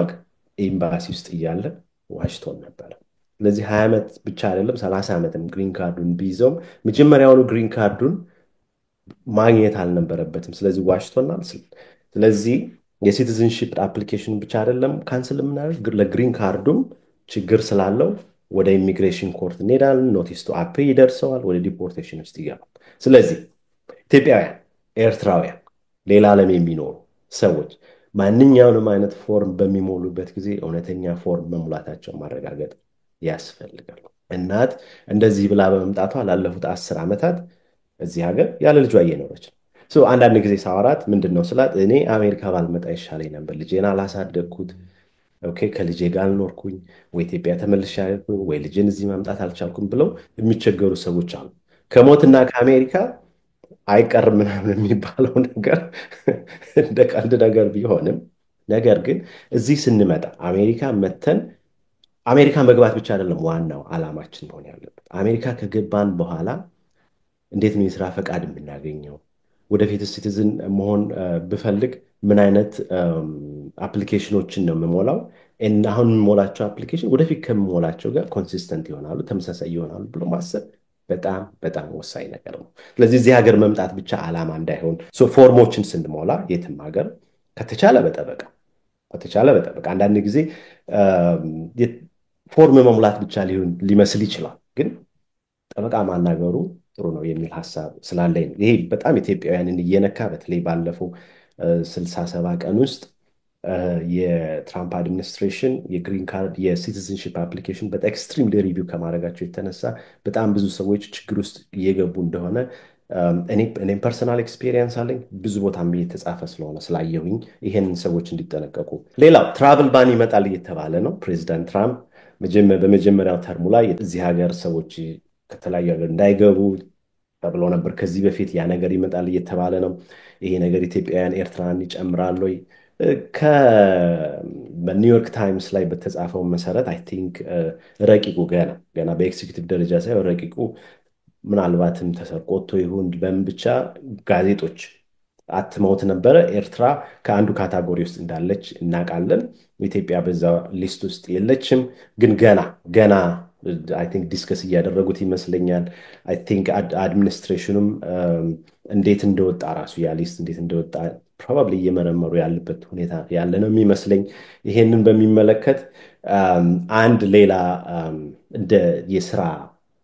ኤምባሲ ውስጥ እያለ ዋሽቶን ነበረ። ስለዚህ 20 ዓመት ብቻ አይደለም 30 ዓመትም ግሪን ካርዱን ቢይዘውም መጀመሪያውኑ ግሪን ካርዱን ማግኘት አልነበረበትም። ስለዚህ ዋሽቶናል። ስለዚህ የሲቲዝንሺፕ አፕሊኬሽን ብቻ አይደለም ካንስል የምናደርግ ለግሪን ካርዱም ችግር ስላለው ወደ ኢሚግሬሽን ኮርት እንሄዳለን። ኖቲስ ቱ አፕ ይደርሰዋል፣ ወደ ዲፖርቴሽን ውስጥ ይገባል። ስለዚህ ኢትዮጵያውያን፣ ኤርትራውያን፣ ሌላ ዓለም የሚኖሩ ሰዎች ማንኛውንም አይነት ፎርም በሚሞሉበት ጊዜ እውነተኛ ፎርም መሙላታቸው ማረጋገጥ ያስፈልጋል። እናት እንደዚህ ብላ በመምጣቷ ላለፉት 10 ዓመታት እዚህ ሀገር ያለ ልጇ እየኖረች ነው። አንዳንድ ጊዜ ሳወራት ምንድን ነው ስላት እኔ አሜሪካ ባልመጣ ይሻለኝ ነበር፣ ልጄን አላሳደግኩት፣ ከልጄ ጋር አልኖርኩኝ፣ ወይ ኢትዮጵያ ተመልሼ አልኩኝ፣ ወይ ልጄን እዚህ ማምጣት አልቻልኩም ብለው የሚቸገሩ ሰዎች አሉ። ከሞትና ከአሜሪካ አይቀርም ምናምን የሚባለው ነገር እንደ ቀልድ ነገር ቢሆንም ነገር ግን እዚህ ስንመጣ አሜሪካ መተን አሜሪካ መግባት ብቻ አይደለም ዋናው ዓላማችን መሆን ያለበት። አሜሪካ ከገባን በኋላ እንዴት ነው የስራ ፈቃድ የምናገኘው? ወደፊት ሲቲዝን መሆን ብፈልግ ምን አይነት አፕሊኬሽኖችን ነው የምሞላው? አሁን የምሞላቸው አፕሊኬሽን ወደፊት ከምሞላቸው ጋር ኮንሲስተንት ይሆናሉ፣ ተመሳሳይ ይሆናሉ ብሎ ማሰብ በጣም በጣም ወሳኝ ነገር ነው። ስለዚህ እዚህ ሀገር መምጣት ብቻ ዓላማ እንዳይሆን ፎርሞችን ስንሞላ የትም ሀገር ከተቻለ በጠበቃ አንዳንድ ጊዜ ፎርም መሙላት ብቻ ሊመስል ይችላል፣ ግን ጠበቃ ማናገሩ ጥሩ ነው የሚል ሀሳብ ስላለኝ ይሄ በጣም ኢትዮጵያውያንን እየነካ በተለይ ባለፈው 67 ቀን ውስጥ የትራምፕ አድሚኒስትሬሽን የግሪን ካርድ የሲቲዝንሺፕ አፕሊኬሽን በጣም ኤክስትሪም ሪቪው ከማድረጋቸው የተነሳ በጣም ብዙ ሰዎች ችግር ውስጥ እየገቡ እንደሆነ እኔም ፐርሰናል ኤክስፔሪየንስ አለኝ። ብዙ ቦታም እየተጻፈ ስለሆነ ስላየሁኝ ይሄንን ሰዎች እንዲጠነቀቁ። ሌላው ትራቭል ባን ይመጣል እየተባለ ነው። ፕሬዚዳንት ትራምፕ በመጀመሪያው ተርሙ ላይ እዚህ ሀገር ሰዎች ከተለያዩ ሀገር እንዳይገቡ ተብሎ ነበር ከዚህ በፊት። ያ ነገር ይመጣል እየተባለ ነው። ይሄ ነገር ኢትዮጵያውያን ኤርትራን ይጨምራል ወይ? በኒውዮርክ ታይምስ ላይ በተጻፈው መሰረት አይ ቲንክ ረቂቁ ገና በኤክሲኪዩቲቭ ደረጃ ሳይሆን ረቂቁ ምናልባትም ተሰርቆቶ ይሁን በምን ብቻ ጋዜጦች አትመውት ነበረ። ኤርትራ ከአንዱ ካታጎሪ ውስጥ እንዳለች እናውቃለን። ኢትዮጵያ በዛ ሊስት ውስጥ የለችም። ግን ገና አይ ቲንክ ዲስከስ እያደረጉት ይመስለኛል። አይ ቲንክ አድሚኒስትሬሽኑም እንዴት እንደወጣ ራሱ ያ ሊስት እንዴት እንደወጣ ፕሮባብሊ እየመረመሩ ያለበት ሁኔታ ያለ ነው የሚመስለኝ። ይሄንን በሚመለከት አንድ ሌላ እንደ የስራ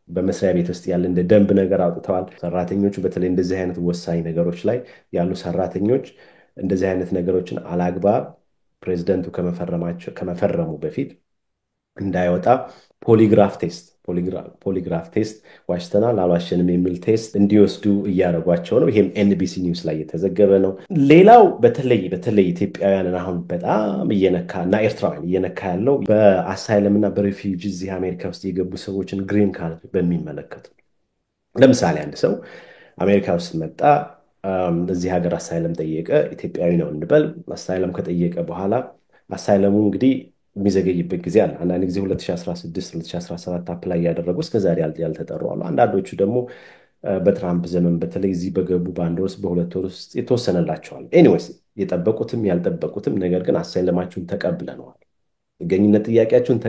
በመስሪያ ቤት ውስጥ ያለ እንደ ደንብ ነገር አውጥተዋል። ሰራተኞቹ በተለይ እንደዚህ አይነት ወሳኝ ነገሮች ላይ ያሉ ሰራተኞች እንደዚህ አይነት ነገሮችን አላግባብ ፕሬዚደንቱ ከመፈረሙ በፊት እንዳይወጣ ፖሊግራፍ ቴስት ዋሽተናል አልዋሸንም የሚል ቴስት እንዲወስዱ እያደረጓቸው ነው። ይሄም ኤንቢሲ ኒውስ ላይ የተዘገበ ነው። ሌላው በተለይ ኢትዮጵያውያንን አሁን በጣም እየነካ እና ኤርትራውያን እየነካ ያለው በአሳይለም እና በሬፊውጂ እዚህ አሜሪካ ውስጥ የገቡ ሰዎችን ግሪን ካርድ በሚመለከቱ። ለምሳሌ አንድ ሰው አሜሪካ ውስጥ መጣ፣ እዚህ ሀገር አሳይለም ጠየቀ፣ ኢትዮጵያዊ ነው እንበል። አሳይለም ከጠየቀ በኋላ አሳይለሙ እንግዲህ የሚዘገይበት ጊዜ አለ። አንዳንድ ጊዜ 2016 2017 አፕላይ ያደረጉ እስከዛሬ ያልተጠሩ አሉ። አንዳንዶቹ ደግሞ በትራምፕ ዘመን በተለይ እዚህ በገቡ በአንድ ወር በሁለት ወር ውስጥ የተወሰነላቸዋል። ኤኒዌይስ የጠበቁትም ያልጠበቁትም ነገር ግን አሳይለማችሁን ተቀብለነዋል፣ ጥገኝነት ጥያቄያችሁን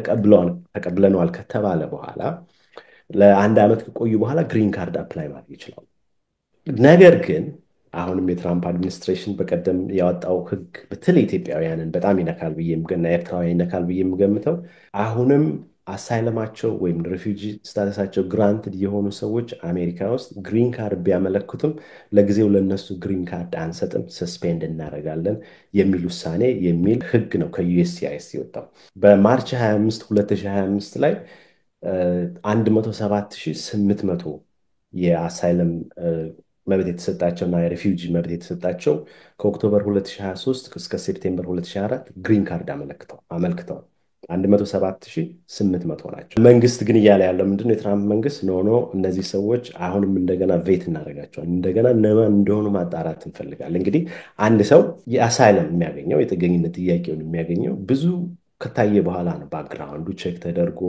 ተቀብለነዋል ከተባለ በኋላ ለአንድ ዓመት ከቆዩ በኋላ ግሪን ካርድ አፕላይ ማድረግ ይችላሉ። ነገር ግን አሁንም የትራምፕ አድሚኒስትሬሽን በቀደም ያወጣው ህግ በተለይ ኢትዮጵያውያንን በጣም ይነካል ብዬ እና ኤርትራውያን ይነካል ብዬ የምገምተው አሁንም አሳይለማቸው ወይም ሪፊውጂ ስታተሳቸው ግራንትድ የሆኑ ሰዎች አሜሪካ ውስጥ ግሪን ካርድ ቢያመለክቱም ለጊዜው ለነሱ ግሪን ካርድ አንሰጥም፣ ሰስፔንድ እናደርጋለን የሚል ውሳኔ የሚል ህግ ነው ከዩኤስሲአይኤስ የወጣው። በማርች 25 2025 ላይ 107,800 የአሳይለም መብት የተሰጣቸው እና የሪፊውጂ መብት የተሰጣቸው ከኦክቶበር 2023 እስከ ሴፕቴምበር 2024 ግሪን ካርድ አመልክተዋል። 107,800 ናቸው። መንግስት ግን እያለ ያለው ምንድነው? የትራምፕ መንግስት ኖ እነዚህ ሰዎች አሁንም እንደገና ቬት እናደርጋቸዋል፣ እንደገና እነማን እንደሆኑ ማጣራት እንፈልጋለን። እንግዲህ አንድ ሰው የአሳይለም የሚያገኘው የጥገኝነት ጥያቄውን የሚያገኘው ብዙ ከታየ በኋላ ነው። ባክግራውንዱ ቼክ ተደርጎ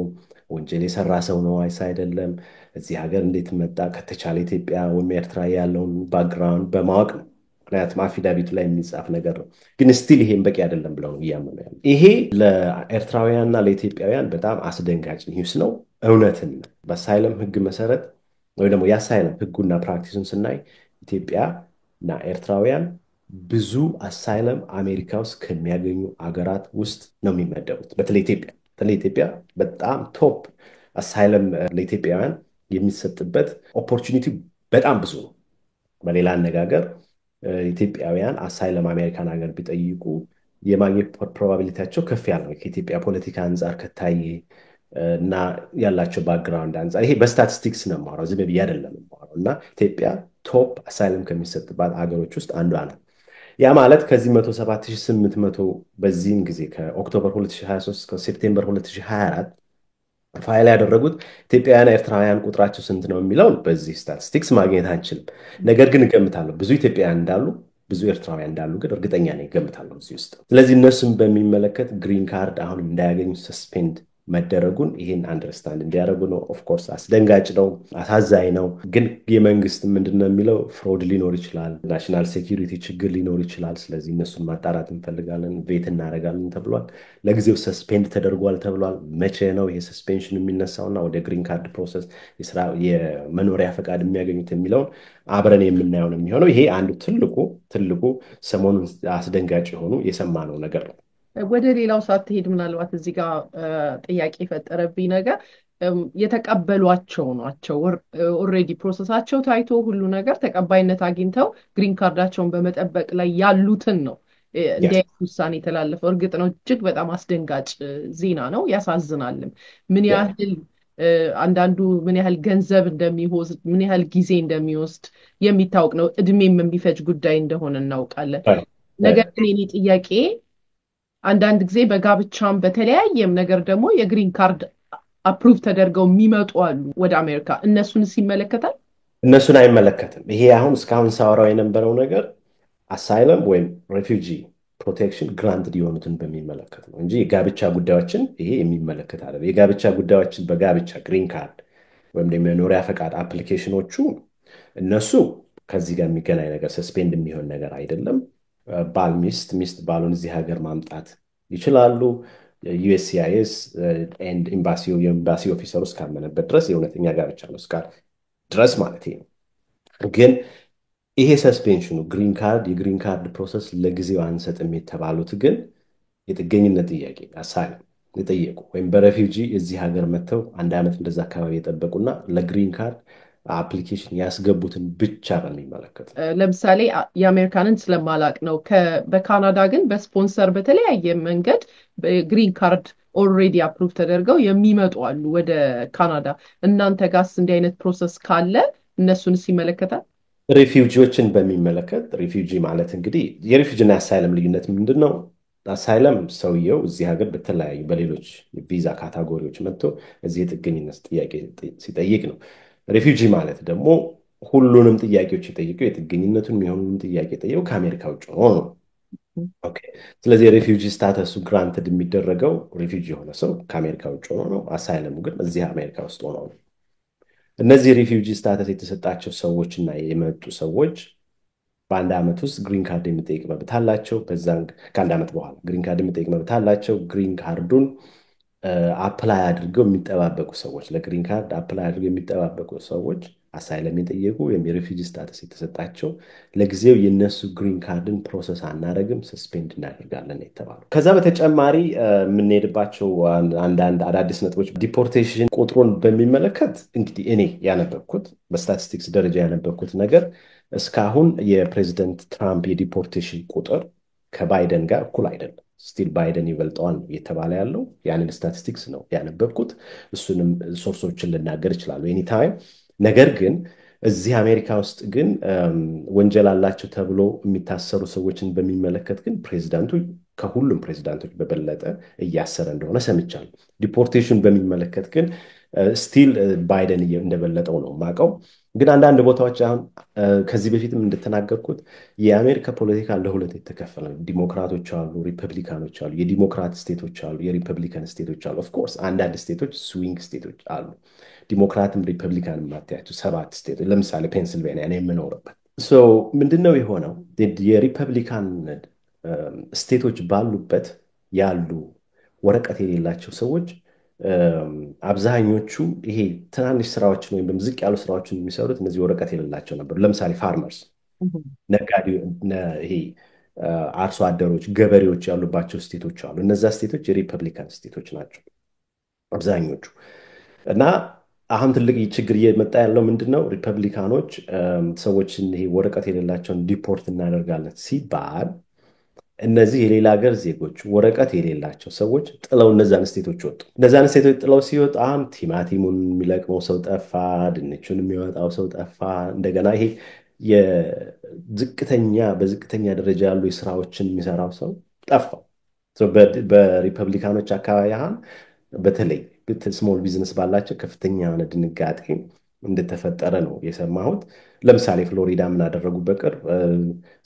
ወንጀል የሰራ ሰው ነው ወይስ አይደለም፣ እዚህ ሀገር እንዴት መጣ፣ ከተቻለ ኢትዮጵያ ወይም ኤርትራ ያለውን ባክግራውንድ በማወቅ ነው። ምክንያቱም አፊዳቪቱ ላይ የሚጻፍ ነገር ነው። ግን ስቲል ይሄን በቂ አይደለም ብለው ነው እያመኑ ያሉ። ይሄ ለኤርትራውያንና ለኢትዮጵያውያን በጣም አስደንጋጭ ኒውስ ነው። እውነትን በአሳይለም ህግ መሰረት ወይ ደግሞ የአሳይለም ህጉና ፕራክቲሱን ስናይ ኢትዮጵያና ኤርትራውያን ብዙ አሳይለም አሜሪካ ውስጥ ከሚያገኙ አገራት ውስጥ ነው የሚመደቡት። በተለይ ኢትዮጵያ በጣም ቶፕ አሳይለም ለኢትዮጵያውያን የሚሰጥበት ኦፖርቹኒቲ በጣም ብዙ ነው። በሌላ አነጋገር ኢትዮጵያውያን አሳይለም አሜሪካን ሀገር ቢጠይቁ የማግኘት ፕሮባቢሊቲያቸው ከፍ ያለ ነው ከኢትዮጵያ ፖለቲካ አንጻር ከታየ እና ያላቸው ባክግራውንድ አንጻር። ይሄ በስታቲስቲክስ ነው የማወራው፣ ዝም ብዬ አይደለም የማወራው። እና ኢትዮጵያ ቶፕ አሳይለም ከሚሰጥባት ሀገሮች ውስጥ አንዷ ነው። ያ ማለት ከዚህ 107,800 በዚህም ጊዜ ከኦክቶበር 2023 እስከ ሴፕቴምበር 2024 ፋይል ያደረጉት ኢትዮጵያውያን ኤርትራውያን ቁጥራቸው ስንት ነው የሚለውን በዚህ ስታቲስቲክስ ማግኘት አንችልም። ነገር ግን እገምታለሁ ብዙ ኢትዮጵያውያን እንዳሉ፣ ብዙ ኤርትራውያን እንዳሉ ግን እርግጠኛ ነኝ፣ እገምታለሁ እዚህ ውስጥ። ስለዚህ እነሱም በሚመለከት ግሪን ካርድ አሁን እንዳያገኙ ሰስፔንድ መደረጉን ይህን አንደርስታንድ እንዲያደርጉ ነው። ኦፍኮርስ አስደንጋጭ ነው፣ አሳዛኝ ነው። ግን የመንግስት ምንድነው የሚለው ፍሮድ ሊኖር ይችላል፣ ናሽናል ሴኪሪቲ ችግር ሊኖር ይችላል። ስለዚህ እነሱን ማጣራት እንፈልጋለን፣ ቬት እናደርጋለን ተብሏል። ለጊዜው ሰስፔንድ ተደርጓል ተብሏል። መቼ ነው ይሄ ሰስፔንሽን የሚነሳውና ወደ ግሪን ካርድ ፕሮሰስ የመኖሪያ ፈቃድ የሚያገኙት የሚለውን አብረን የምናየው ነው የሚሆነው። ይሄ አንዱ ትልቁ ሰሞኑን አስደንጋጭ የሆኑ የሰማነው ነገር ነው። ወደ ሌላው ሳትሄድ ምናልባት እዚህ ጋር ጥያቄ የፈጠረብኝ ነገር የተቀበሏቸው ናቸው። ኦልሬዲ ፕሮሰሳቸው ታይቶ ሁሉ ነገር ተቀባይነት አግኝተው ግሪን ካርዳቸውን በመጠበቅ ላይ ያሉትን ነው እንዲህ ውሳኔ የተላለፈው። እርግጥ ነው እጅግ በጣም አስደንጋጭ ዜና ነው፣ ያሳዝናልም። ምን ያህል አንዳንዱ ምን ያህል ገንዘብ እንደሚወስድ ምን ያህል ጊዜ እንደሚወስድ የሚታወቅ ነው። እድሜም የሚፈጅ ጉዳይ እንደሆነ እናውቃለን። ነገር ግን የኔ ጥያቄ አንዳንድ ጊዜ በጋብቻም በተለያየም ነገር ደግሞ የግሪን ካርድ አፕሩቭ ተደርገው የሚመጡ አሉ ወደ አሜሪካ። እነሱንስ ይመለከታል? እነሱን አይመለከትም። ይሄ አሁን እስካሁን ሳወራው የነበረው ነገር አሳይለም ወይም ሬፊውጂ ፕሮቴክሽን ግራንትድ የሆኑትን በሚመለከት ነው እንጂ የጋብቻ ጉዳዮችን ይሄ የሚመለከት አይደለም። የጋብቻ ጉዳዮችን በጋብቻ ግሪን ካርድ ወይም ደግሞ የመኖሪያ ፈቃድ አፕሊኬሽኖቹ እነሱ ከዚህ ጋር የሚገናኝ ነገር ሰስፔንድ የሚሆን ነገር አይደለም። ባል ሚስት ባሉን እዚህ ሀገር ማምጣት ይችላሉ። ዩኤስሲአይኤስ የኤምባሲ ኦፊሰሩ እስካመነበት ድረስ የእውነተኛ ጋብቻ ነው እስካል ድረስ ማለት ነው። ግን ይሄ ሰስፔንሽኑ የግሪን ካርድ ፕሮሰስ ለጊዜው አንሰጥም የተባሉት ግን የጥገኝነት ጥያቄ አሳይለም የጠየቁ ወይም በሬፊውጂ እዚህ ሀገር መጥተው አንድ ዓመት እንደዛ አካባቢ የጠበቁና ለግሪን ካርድ አፕሊኬሽን ያስገቡትን ብቻ በሚመለከት ለምሳሌ የአሜሪካንን ስለማላቅ ነው። በካናዳ ግን በስፖንሰር በተለያየ መንገድ ግሪን ካርድ ኦልሬዲ አፕሩቭ ተደርገው የሚመጡ አሉ ወደ ካናዳ። እናንተ ጋርስ እንዲህ አይነት ፕሮሰስ ካለ እነሱንስ ይመለከታል? ሪፊውጂዎችን በሚመለከት ሪፊውጂ ማለት እንግዲህ የሪፊውጂና አሳይለም ልዩነት ምንድን ነው? አሳይለም ሰውየው እዚህ ሀገር በተለያዩ በሌሎች ቪዛ ካታጎሪዎች መጥቶ እዚህ የጥገኝነት ጥያቄ ሲጠይቅ ነው። ሪፊውጂ ማለት ደግሞ ሁሉንም ጥያቄዎች የጠየቀው የጥገኝነቱን የሆኑንም ጥያቄ ጠየቀው ከአሜሪካ ውጭ ሆኖ ነው። ኦኬ። ስለዚህ የሪፊውጂ ስታተሱ ግራንትድ የሚደረገው ሪፊውጂ የሆነ ሰው ከአሜሪካ ውጭ ሆኖ ነው። አሳይለሙ ግን እዚህ አሜሪካ ውስጥ ሆኖ ነው። እነዚህ ሪፊውጂ ስታተስ የተሰጣቸው ሰዎች እና የመጡ ሰዎች በአንድ ዓመት ውስጥ ግሪን ካርድ የሚጠይቅ መብት አላቸው። በዛን ከአንድ ዓመት በኋላ ግሪን ካርድ የሚጠይቅ መብት አላቸው። ግሪን ካርዱን አፕላይ አድርገው የሚጠባበቁ ሰዎች ለግሪን ካርድ አፕላይ አድርገው የሚጠባበቁ ሰዎች አሳይለም የጠየቁ ወይም የሪፊውጂ ስታተስ የተሰጣቸው ለጊዜው የነሱ ግሪን ካርድን ፕሮሰስ አናደርግም፣ ሰስፔንድ እናደርጋለን የተባሉ። ከዛ በተጨማሪ የምንሄድባቸው አንዳንድ አዳዲስ ነጥቦች ዲፖርቴሽን ቁጥሩን በሚመለከት እንግዲህ እኔ ያነበብኩት በስታቲስቲክስ ደረጃ ያነበብኩት ነገር እስካሁን የፕሬዚደንት ትራምፕ የዲፖርቴሽን ቁጥር ከባይደን ጋር እኩል አይደለም። ስቲል ባይደን ይበልጠዋል እየተባለ ያለው ያንን ስታቲስቲክስ ነው ያነበብኩት። እሱንም ሶርሶችን ልናገር ይችላሉ ኤኒታይም። ነገር ግን እዚህ አሜሪካ ውስጥ ግን ወንጀል አላቸው ተብሎ የሚታሰሩ ሰዎችን በሚመለከት ግን ፕሬዚዳንቱ ከሁሉም ፕሬዚዳንቶች በበለጠ እያሰረ እንደሆነ ሰምቻለሁ። ዲፖርቴሽን በሚመለከት ግን ስቲል ባይደን እንደበለጠው ነው የማውቀው። ግን አንዳንድ ቦታዎች አሁን ከዚህ በፊትም እንደተናገርኩት የአሜሪካ ፖለቲካ ለሁለት የተከፈለ ነው። ዲሞክራቶች አሉ፣ ሪፐብሊካኖች አሉ። የዲሞክራት ስቴቶች አሉ፣ የሪፐብሊካን ስቴቶች አሉ። ኦፍኮርስ አንዳንድ ስቴቶች ስዊንግ ስቴቶች አሉ። ዲሞክራትም ሪፐብሊካን ማታያቸው 7 ስቴቶች ለምሳሌ ፔንስልቬኒያ ነው የምኖርበት። ምንድነው የሆነው? የሪፐብሊካን ስቴቶች ባሉበት ያሉ ወረቀት የሌላቸው ሰዎች አብዛኞቹ ይሄ ትናንሽ ስራዎችን ወይም ዝቅ ያሉ ስራዎችን የሚሰሩት እነዚህ ወረቀት የሌላቸው ነበሩ። ለምሳሌ ፋርመርስ፣ ነጋዴ፣ ይሄ አርሶ አደሮች፣ ገበሬዎች ያሉባቸው ስቴቶች አሉ። እነዛ ስቴቶች የሪፐብሊካን ስቴቶች ናቸው አብዛኞቹ። እና አሁን ትልቅ ችግር እየመጣ ያለው ምንድን ነው? ሪፐብሊካኖች ሰዎችን ይሄ ወረቀት የሌላቸውን ዲፖርት እናደርጋለን ሲባል እነዚህ የሌላ ሀገር ዜጎች ወረቀት የሌላቸው ሰዎች ጥለው እነዛን ስቴቶች ወጡ። እነዛን ስቴቶች ጥለው ሲወጡ አሁን ቲማቲሙን የሚለቅመው ሰው ጠፋ፣ ድንቹን የሚወጣው ሰው ጠፋ። እንደገና ይሄ በዝቅተኛ ደረጃ ያሉ የስራዎችን የሚሰራው ሰው ጠፋ። በሪፐብሊካኖች አካባቢ አሁን በተለይ ስሞል ቢዝነስ ባላቸው ከፍተኛ የሆነ ድንጋጤ እንደተፈጠረ ነው የሰማሁት። ለምሳሌ ፍሎሪዳ ምን አደረጉ? በቅርብ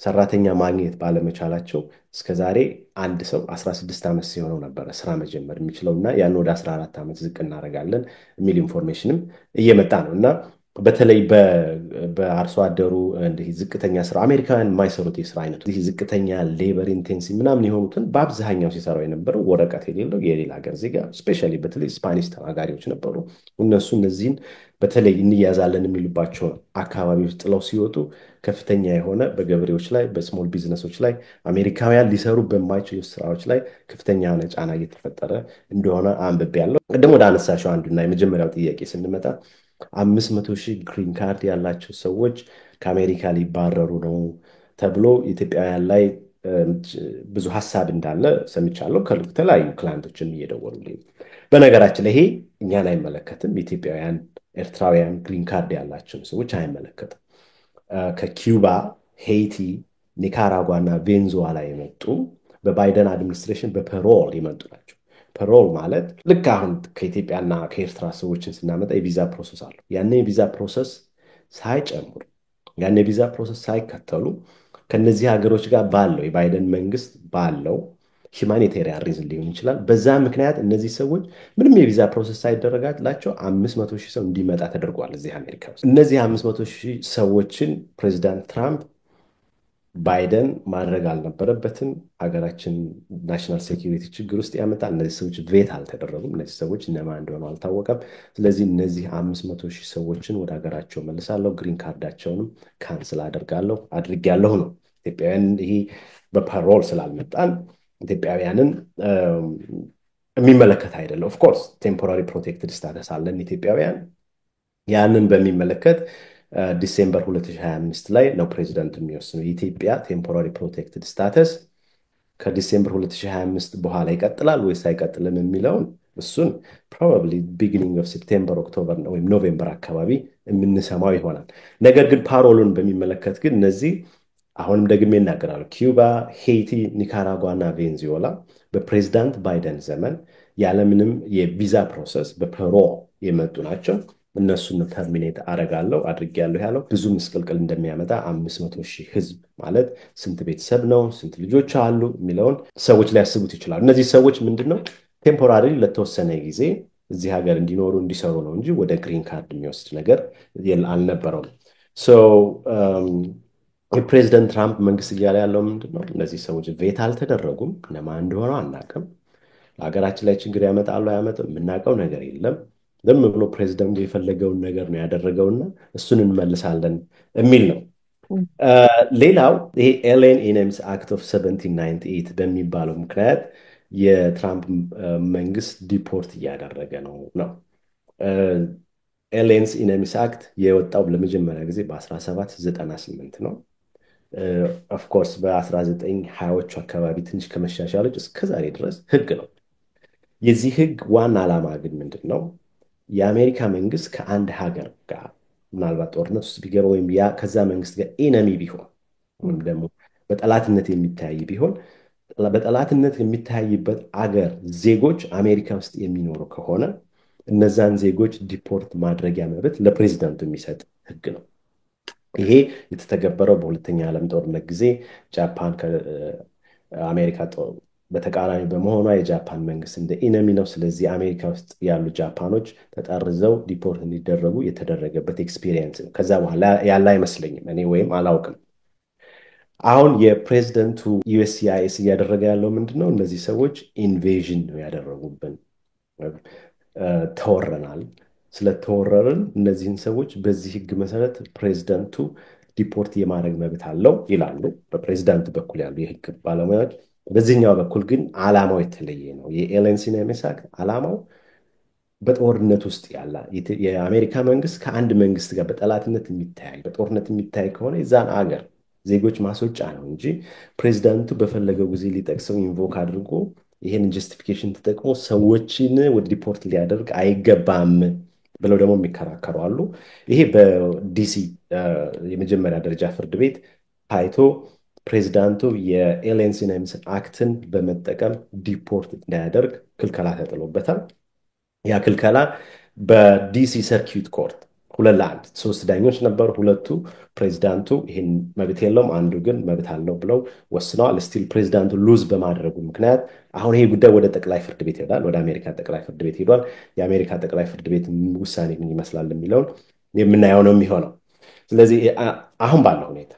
ሰራተኛ ማግኘት ባለመቻላቸው እስከዛሬ አንድ ሰው 16 ዓመት ሲሆነው ነበረ ስራ መጀመር የሚችለው እና ያን ወደ 14 ዓመት ዝቅ እናደርጋለን የሚል ኢንፎርሜሽንም እየመጣ ነው። እና በተለይ በአርሶ አደሩ ዝቅተኛ ስራ አሜሪካውያን የማይሰሩት የስራ አይነቱ ዝቅተኛ ሌበር ኢንቴንሲቭ ምናምን የሆኑትን በአብዛኛው ሲሰራው የነበረው ወረቀት የሌለው የሌላ ሀገር ዜጋ ስፔሻሊ በተለይ ስፓኒሽ ተናጋሪዎች ነበሩ። እነዚህን በተለይ እንያዛለን የሚሉባቸው አካባቢዎች ጥለው ሲወጡ ከፍተኛ የሆነ በገበሬዎች ላይ በስሞል ቢዝነሶች ላይ አሜሪካውያን ሊሰሩ በማይችሉ ስራዎች ላይ ከፍተኛ የሆነ ጫና እየተፈጠረ እንደሆነ አንብቤያለሁ። ቅድም ወደ አነሳሽው አንዱና የመጀመሪያው ጥያቄ ስንመጣ 500,000 ግሪን ካርድ ያላቸው ሰዎች ከአሜሪካ ሊባረሩ ነው ተብሎ ኢትዮጵያውያን ላይ ብዙ ሀሳብ እንዳለ ሰምቻለሁ። ከተለያዩ ክላይንቶችን እየደወሉልኝ። በነገራችን ላይ ይሄ እኛን አይመለከትም። ኢትዮጵያውያን፣ ኤርትራውያን ግሪን ካርድ ያላቸውን ሰዎች አይመለከትም። ከኪዩባ፣ ሄይቲ፣ ኒካራጓ እና ቬንዙዋላ የመጡ በባይደን አድሚኒስትሬሽን በፐሮል የመጡ ናቸው። ፐሮል ማለት ልክ አሁን ከኢትዮጵያና ከኤርትራ ሰዎችን ስናመጣ የቪዛ ፕሮሰስ አለው። ያን የቪዛ ፕሮሰስ ሳይጨምሩ ያን የቪዛ ፕሮሰስ ሳይከተሉ ከነዚህ ሀገሮች ጋር ባለው የባይደን መንግስት ባለው ሂማኒቴሪያን ሪዝን ሊሆን ይችላል። በዛ ምክንያት እነዚህ ሰዎች ምንም የቪዛ ፕሮሰስ ሳይደረጋላቸው 500,000 ሰው እንዲመጣ ተደርጓል እዚህ አሜሪካ ውስጥ። እነዚህ 500,000 ሰዎችን ፕሬዚዳንት ትራምፕ ባይደን ማድረግ አልነበረበትም። ሀገራችን ናሽናል ሴኪሪቲ ችግር ውስጥ ያመጣል። እነዚህ ሰዎች ቬት አልተደረጉም። እነዚህ ሰዎች እነማን እንደሆኑ አልታወቀም። ስለዚህ እነዚህ 500,000 ሰዎችን ወደ ሀገራቸው መልሳለሁ፣ ግሪን ካርዳቸውንም ካንስል አድርጌያለሁ ነው። ኢትዮጵያውያን ይሄ በፓሮል ስላልመጣን ኢትዮጵያውያንን የሚመለከት አይደለም። ኦፍኮርስ ቴምፖራሪ ፕሮቴክትድ ስታተስ አለን ኢትዮጵያውያን። ያንን በሚመለከት ዲሴምበር 2025 ላይ ነው ፕሬዚዳንት የሚወስነው። የኢትዮጵያ ቴምፖራሪ ፕሮቴክትድ ስታተስ ከዲሴምበር 2025 በኋላ ይቀጥላል ወይስ አይቀጥልም የሚለውን እሱን ፕሮባብሊ ቢጊኒንግ ኦፍ ሴፕቴምበር ኦክቶበር ወይም ኖቬምበር አካባቢ የምንሰማው ይሆናል። ነገር ግን ፓሮሉን በሚመለከት ግን እነዚህ አሁንም ደግሜ እናገራሉ ኪዩባ፣ ሄይቲ፣ ኒካራጓ እና ቬንዙዌላ በፕሬዚዳንት ባይደን ዘመን ያለምንም የቪዛ ፕሮሰስ በፕሮ የመጡ ናቸው። እነሱን ተርሚኔት አድርጌያለሁ ያለው ብዙ ምስቅልቅል እንደሚያመጣ 500,000 ህዝብ ማለት ስንት ቤተሰብ ነው ስንት ልጆች አሉ የሚለውን ሰዎች ሊያስቡት ይችላሉ። እነዚህ ሰዎች ምንድነው ቴምፖራሪ ለተወሰነ ጊዜ እዚህ ሀገር እንዲኖሩ እንዲሰሩ ነው እንጂ ወደ ግሪን ካርድ የሚወስድ ነገር አልነበረውም። የፕሬዚደንት ትራምፕ መንግስት እያለ ያለው ምንድነው እነዚህ ሰዎች ቬት አልተደረጉም፣ እነማን እንደሆነ አናውቅም፣ ለሀገራችን ላይ ችግር ያመጣሉ አያመጡም የምናውቀው ነገር የለም፣ ዝም ብሎ ፕሬዚደንቱ የፈለገውን ነገር ነው ያደረገውና እሱን እንመልሳለን የሚል ነው። ሌላው ይሄ ኤሊየን ኢነሚስ አክት ኦፍ 1798 በሚባለው ምክንያት የትራምፕ መንግስት ዲፖርት እያደረገ ነው። ኤሊየንስ ኢነሚስ አክት የወጣው ለመጀመሪያ ጊዜ በ1798 ነው። ኦፍኮርስ በ1920ዎቹ አካባቢ ትንሽ ከመሻሻሎች እስከዛሬ ድረስ ህግ ነው። የዚህ ህግ ዋና ዓላማ ግን ምንድን ነው? የአሜሪካ መንግስት ከአንድ ሀገር ጋር ምናልባት ጦርነት ውስጥ ቢገባ ወይም ከዛ መንግስት ጋር ኢነሚ ቢሆን ወይም ደግሞ በጠላትነት የሚታይ ቢሆን በጠላትነት የሚታይበት አገር ዜጎች አሜሪካ ውስጥ የሚኖሩ ከሆነ እነዛን ዜጎች ዲፖርት ማድረጊያ መብት ለፕሬዚዳንቱ የሚሰጥ ህግ ነው። ይሄ የተተገበረው በሁለተኛ ዓለም ጦርነት ጊዜ ጃፓን ከአሜሪካ በተቃራኒ በመሆኗ የጃፓን መንግስት እንደ ኢነሚ ነው። ስለዚህ አሜሪካ ውስጥ ያሉ ጃፓኖች ተጠርዘው ዲፖርት እንዲደረጉ የተደረገበት ኤክስፒሪየንስ ነው። ከዛ በኋላ ያለ አይመስለኝም እኔ ወይም አላውቅም። አሁን የፕሬዚደንቱ ዩኤስሲአይኤስ እያደረገ ያለው ምንድነው? እነዚህ ሰዎች ኢንቬዥን ነው ያደረጉብን፣ ተወረናል። ስለተወረርን እነዚህን ሰዎች በዚህ ህግ መሰረት ፕሬዚደንቱ ዲፖርት የማድረግ መብት አለው ይላሉ በፕሬዚዳንቱ በኩል ያሉ የህግ ባለሙያዎች። በዚህኛው በኩል ግን ዓላማው የተለየ ነው። የኤሊየንስ ኢነሚስ አክት ዓላማው በጦርነት ውስጥ ያለ የአሜሪካ መንግስት ከአንድ መንግስት ጋር በጠላትነት የሚታይ በጦርነት የሚታይ ከሆነ የዛን አገር ዜጎች ማስወጫ ነው እንጂ ፕሬዚዳንቱ በፈለገው ጊዜ ሊጠቅሰው ኢንቮክ አድርጎ ይሄን ጀስቲፊኬሽን ተጠቅሞ ሰዎችን ወደ ዲፖርት ሊያደርግ አይገባም ብለው ደግሞ የሚከራከሩ አሉ። ይሄ በዲሲ የመጀመሪያ ደረጃ ፍርድ ቤት ታይቶ ፕሬዚዳንቱ የኤሊየንስ ኢነሚስ አክትን በመጠቀም ዲፖርት እንዳያደርግ ክልከላ ተጥሎበታል። ያ ክልከላ በዲሲ ሰርኪዩት ኮርት 2-1 3 ዳኞች ነበሩ። ሁለቱ ፕሬዚዳንቱ ይህን መብት የለውም፣ አንዱ ግን መብት አለው ብለው ወስነዋል። ስቲል ፕሬዚዳንቱ ሉዝ በማድረጉ ምክንያት አሁን ይሄ ጉዳይ ወደ ጠቅላይ ፍርድ ቤት ይሄዳል፣ ወደ አሜሪካ ጠቅላይ ፍርድ ቤት ሄዷል። የአሜሪካ ጠቅላይ ፍርድ ቤት ውሳኔ ምን ይመስላል የሚለውን የምናየው ነው የሚሆነው። ስለዚህ አሁን ባለው ሁኔታ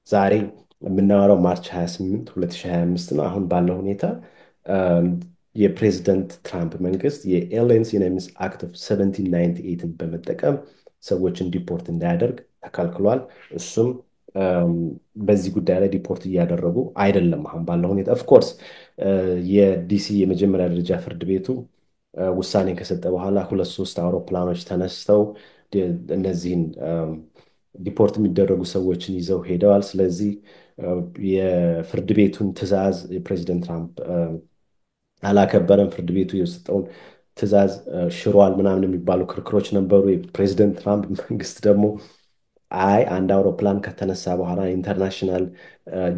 ዛሬ የምናወራው ማርች 28 2025 ነው። አሁን ባለው ሁኔታ የፕሬዚደንት ትራምፕ መንግስት የኤሊየንስ ኢነሚስ አክት ኦፍ 1798 በመጠቀም ሰዎችን ዲፖርት እንዳያደርግ ተከልክሏል። እሱም በዚህ ጉዳይ ላይ ዲፖርት እያደረጉ አይደለም አሁን ባለው ሁኔታ። ኦፍኮርስ የዲሲ የመጀመሪያ ደረጃ ፍርድ ቤቱ ውሳኔ ከሰጠ በኋላ 2-3 አውሮፕላኖች ተነስተው እነዚህን ዲፖርት የሚደረጉ ሰዎችን ይዘው ሄደዋል። ስለዚህ የፍርድ ቤቱን ትዕዛዝ የፕሬዚደንት ትራምፕ አላከበረም፣ ፍርድ ቤቱ የሰጠውን ትዕዛዝ ሽሯል ምናምን የሚባሉ ክርክሮች ነበሩ። የፕሬዚደንት ትራምፕ መንግስት ደግሞ አንድ አውሮፕላን ከተነሳ በኋላ ኢንተርናሽናል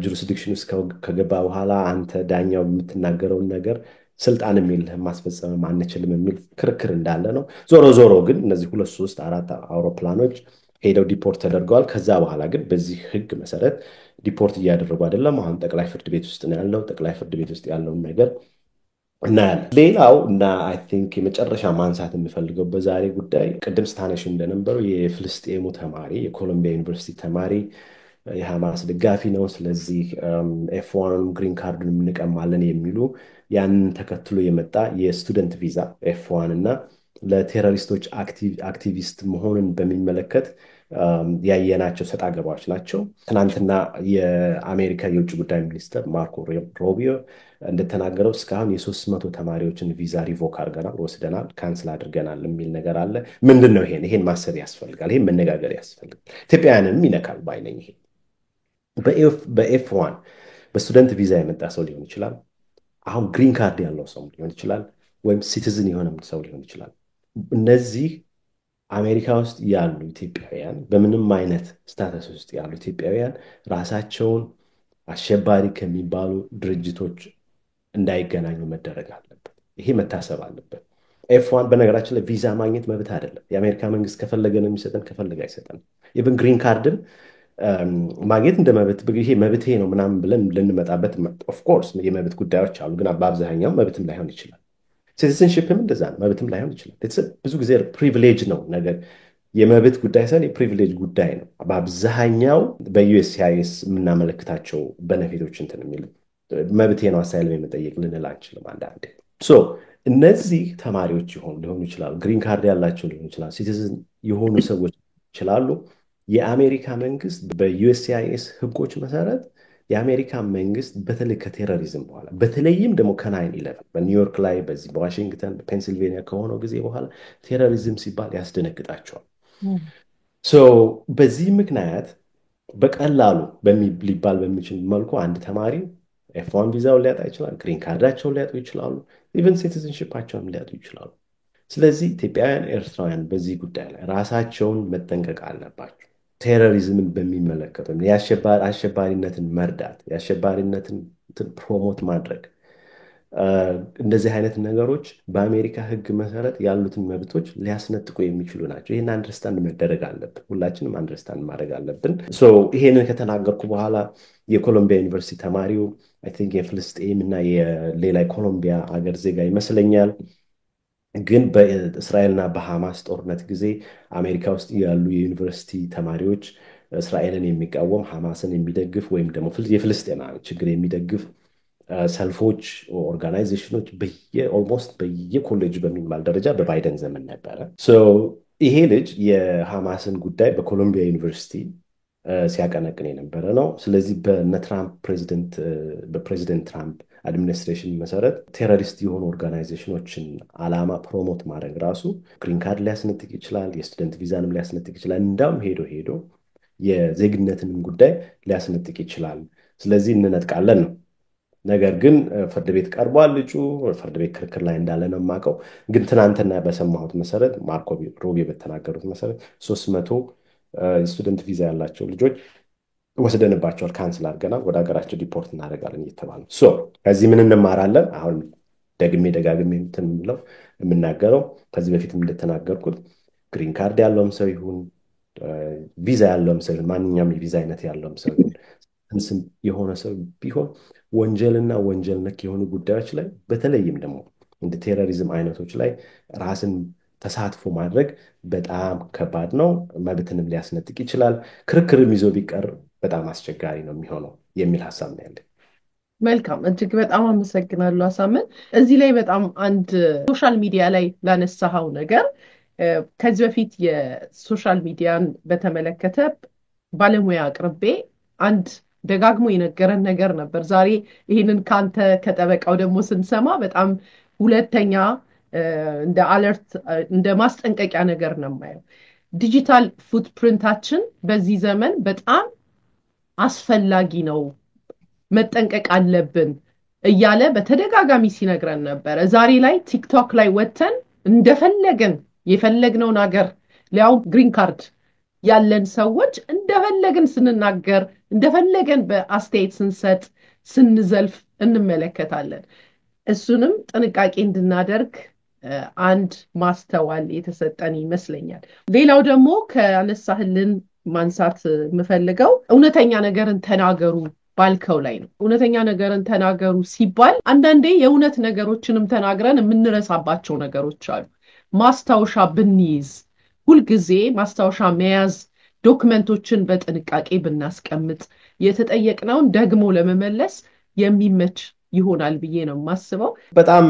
ጁሪስዲክሽን ውስጥ ከገባ በኋላ አንተ ዳኛው የምትናገረውን ነገር ስልጣን የለህም ማስፈጸም አንችልም የሚል ክርክር እንዳለ ነው። ዞሮ ዞሮ ግን እነዚህ 2-3-4 አውሮፕላኖች ሄደው ዲፖርት ተደርገዋል። ከዛ በኋላ ግን በዚህ ህግ መሰረት ዲፖርት እያደረጉ አይደለም። አሁን ጠቅላይ ፍርድ ቤት ውስጥ ነው ያለው። ጠቅላይ ፍርድ ቤት ውስጥ ያለውን ነገር እናያለን። ሌላው እና አይ ቲንክ የመጨረሻ ማንሳት የምፈልገው በዛሬ ጉዳይ ቅድም ስታነሽ እንደነበረው የፍልስጤሙ ተማሪ የኮሎምቢያ ዩኒቨርሲቲ ተማሪ የሐማስ ደጋፊ ነው፣ ስለዚህ ኤፍ1 ግሪን ካርዱን እንቀማለን የሚሉ ያንን ተከትሎ የመጣ የስቱደንት ቪዛ ኤፍ1 እና ለቴሮሪስቶች አክቲቪስት መሆኑን በሚመለከት ያየናቸው ሰጣ ገባዎች ናቸው። ትናንትና የአሜሪካ የውጭ ጉዳይ ሚኒስትር ማርኮ ሩቢዮ እንደተናገረው እስካሁን የ300 ተማሪዎችን ቪዛ ሪቮክ አድርገናል፣ ወስደናል፣ ካንስል አድርገናል የሚል ነገር አለ። ምንድን ነው ይሄን ማሰብ ያስፈልጋል፣ ይሄን መነጋገር ያስፈልጋል። ኢትዮጵያውያንንም ይነካል ባይነኝ። ይሄ በኤፍ1 በስቱደንት ቪዛ የመጣ ሰው ሊሆን ይችላል። አሁን ግሪን ካርድ ያለው ሰው ሊሆን ይችላል፣ ወይም ሲቲዝን የሆነ ሰው ሊሆን ይችላል። እነዚህ አሜሪካ ውስጥ ያሉ ኢትዮጵያውያን በምንም አይነት ስታተስ ውስጥ ያሉ ኢትዮጵያውያን ራሳቸውን አሸባሪ ከሚባሉ ድርጅቶች እንዳይገናኙ መደረግ አለበት። ይሄ መታሰብ አለበት። ኤፍ1 በነገራችን ላይ ቪዛ ማግኘት መብት አይደለም። የአሜሪካ መንግስት ከፈለገ ነው የሚሰጠን፣ ከፈለገ አይሰጠን። ኢቭን ግሪን ካርድን ማግኘት እንደ መብት ይሄ መብቴ ነው ምናምን ብለን ልንመጣበት ኦፍኮርስ የመብት ጉዳዮች አሉ፣ ግን በአብዛኛው መብትም ላይሆን ይችላል። ሲቲዝንሽፕም እንደዛ ነው፣ መብትም ላይሆን ይችላል። ብዙ ጊዜ ፕሪቪሌጅ ነው ነገር፣ የመብት ጉዳይ ሳይሆን የፕሪቪሌጅ ጉዳይ ነው። በአብዛኛው በዩኤስሲአይኤስ የምናመለክታቸው በነፊቶች እንትን የሚል መብቴ ነው አሳይለም የመጠየቅ ልንል አንችልም አንዳንዴ። እነዚህ ተማሪዎች ሊሆኑ ይችላሉ፣ ግሪን ካርድ ያላቸው ሊሆኑ ይችላሉ፣ ሲቲዝን የሆኑ ሰዎች ይችላሉ። የአሜሪካ መንግስት በዩኤስሲአይኤስ ህጎች መሰረት የአሜሪካ መንግስት በተለይ ከቴሮሪዝም በኋላ በተለይም ደግሞ ከ9/11 በኒውዮርክ ላይ በዚህ በዋሽንግተን በፔንሲልቬኒያ ከሆነው ጊዜ በኋላ ቴሮሪዝም ሲባል ያስደነግጣቸዋል። በዚህ ምክንያት በቀላሉ ሊባል በሚችል መልኩ አንድ ተማሪ ኤፍ1 ቪዛውን ሊያጣ ይችላል፣ ግሪን ካርዳቸውን ሊያጡ ይችላሉ፣ ኢቨን ሲቲዝንሽፓቸውን ሊያጡ ይችላሉ። ስለዚህ ኢትዮጵያውያን፣ ኤርትራውያን በዚህ ጉዳይ ላይ ራሳቸውን መጠንቀቅ አለባቸው። ቴሮሪዝምን በሚመለከተው አሸባሪነትን መርዳት፣ የአሸባሪነትን ፕሮሞት ማድረግ፣ እንደዚህ አይነት ነገሮች በአሜሪካ ህግ መሰረት ያሉትን መብቶች ሊያስነጥቁ የሚችሉ ናቸው። ይህን አንደርስታንድ መደረግ አለብን። ሁላችንም አንደርስታንድ ማድረግ አለብን። ይሄንን ከተናገርኩ በኋላ የኮሎምቢያ ዩኒቨርሲቲ ተማሪው አይ ቲንክ የፍልስጤም እና የሌላ የኮሎምቢያ አገር ዜጋ ይመስለኛል፣ ግን በእስራኤልና በሐማስ ጦርነት ጊዜ አሜሪካ ውስጥ ያሉ የዩኒቨርሲቲ ተማሪዎች እስራኤልን የሚቃወም ሐማስን የሚደግፍ ወይም ደግሞ የፍልስጤም ችግር የሚደግፍ ሰልፎች፣ ኦርጋናይዜሽኖች ኦልሞስት በየኮሌጅ በሚባል ደረጃ በባይደን ዘመን ነበረ። ይሄ ልጅ የሐማስን ጉዳይ በኮሎምቢያ ዩኒቨርሲቲ ሲያቀነቅን የነበረ ነው። ስለዚህ በፕሬዚደንት ትራምፕ አድሚኒስትሬሽን መሰረት ቴሮሪስት የሆኑ ኦርጋናይዜሽኖችን አላማ ፕሮሞት ማድረግ ራሱ ግሪን ካርድ ሊያስነጥቅ ይችላል፣ የስቱደንት ቪዛንም ሊያስነጥቅ ይችላል፣ እንዳውም ሄዶ የዜግነትንም ጉዳይ ሊያስነጥቅ ይችላል። ስለዚህ እንነጥቃለን ነው። ነገር ግን ፍርድ ቤት ቀርቧል። ልጁ ፍርድ ቤት ክርክር ላይ እንዳለ ነው የማውቀው። ግን ትናንትና በሰማሁት መሰረት ማርኮ ሩቢዮ በተናገሩት መሰረት 300 ስቱደንት ቪዛ ያላቸው ልጆች ወስደንባቸዋል፣ ካንስል አድርገናል፣ ወደ ሀገራቸው ዲፖርት እናደርጋለን እየተባለ ከዚህ ምን እንማራለን? አሁን ደጋግሜ የምናገረው ከዚህ በፊትም እንደተናገርኩት ግሪን ካርድ ያለውም ሰው ይሁን ቪዛ ያለውም ሰው ይሁን ማንኛውም የቪዛ አይነት ያለውም ሰው ይሁን ስም የሆነ ሰው ቢሆን ወንጀልና ወንጀል ነክ የሆኑ ጉዳዮች ላይ በተለይም ደግሞ እንደ ቴሮሪዝም አይነቶች ላይ ራስን ተሳትፎ ማድረግ በጣም ከባድ ነው። መብትንም ሊያስነጥቅ ይችላል። ክርክርም ይዞ ቢቀር በጣም አስቸጋሪ ነው የሚሆነው የሚል ሀሳብ ነው ያለኝ። መልካም፣ እጅግ በጣም አመሰግናለሁ አሳመን። እዚህ ላይ በጣም አንድ ሶሻል ሚዲያ ላይ ላነሳኸው ነገር ከዚህ በፊት የሶሻል ሚዲያን በተመለከተ ባለሙያ አቅርቤ አንድ ደጋግሞ የነገረን ነገር ነበር። ዛሬ ይህንን ካንተ ከጠበቃው ደግሞ ስንሰማ በጣም ሁለተኛ እንደ አለርት እንደ ማስጠንቀቂያ ነገር ነው የማየው። ዲጂታል ፉትፕሪንታችን በዚህ ዘመን በጣም አስፈላጊ ነው፣ መጠንቀቅ አለብን እያለ በተደጋጋሚ ሲነግረን ነበር። ዛሬ ላይ ቲክቶክ ላይ ወተን እንደፈለገን የፈለግነውን ሀገር ሊያው ግሪን ካርድ ያለን ሰዎች እንደፈለገን ስንናገር እንደፈለገን በአስተያየት ስንሰጥ ስንዘልፍ እንመለከታለን። እሱንም ጥንቃቄ እንድናደርግ አንድ ማስተዋል የተሰጠን ይመስለኛል። ሌላው ደግሞ ከአነሳህልን ማንሳት የምፈልገው እውነተኛ ነገርን ተናገሩ ባልከው ላይ ነው። እውነተኛ ነገርን ተናገሩ ሲባል አንዳንዴ የእውነት ነገሮችንም ተናግረን የምንረሳባቸው ነገሮች አሉ። ማስታወሻ ብንይዝ፣ ሁልጊዜ ማስታወሻ መያዝ፣ ዶክመንቶችን በጥንቃቄ ብናስቀምጥ የተጠየቅነውን ደግሞ ለመመለስ የሚመች ይሆናል ብዬ ነው የማስበው። በጣም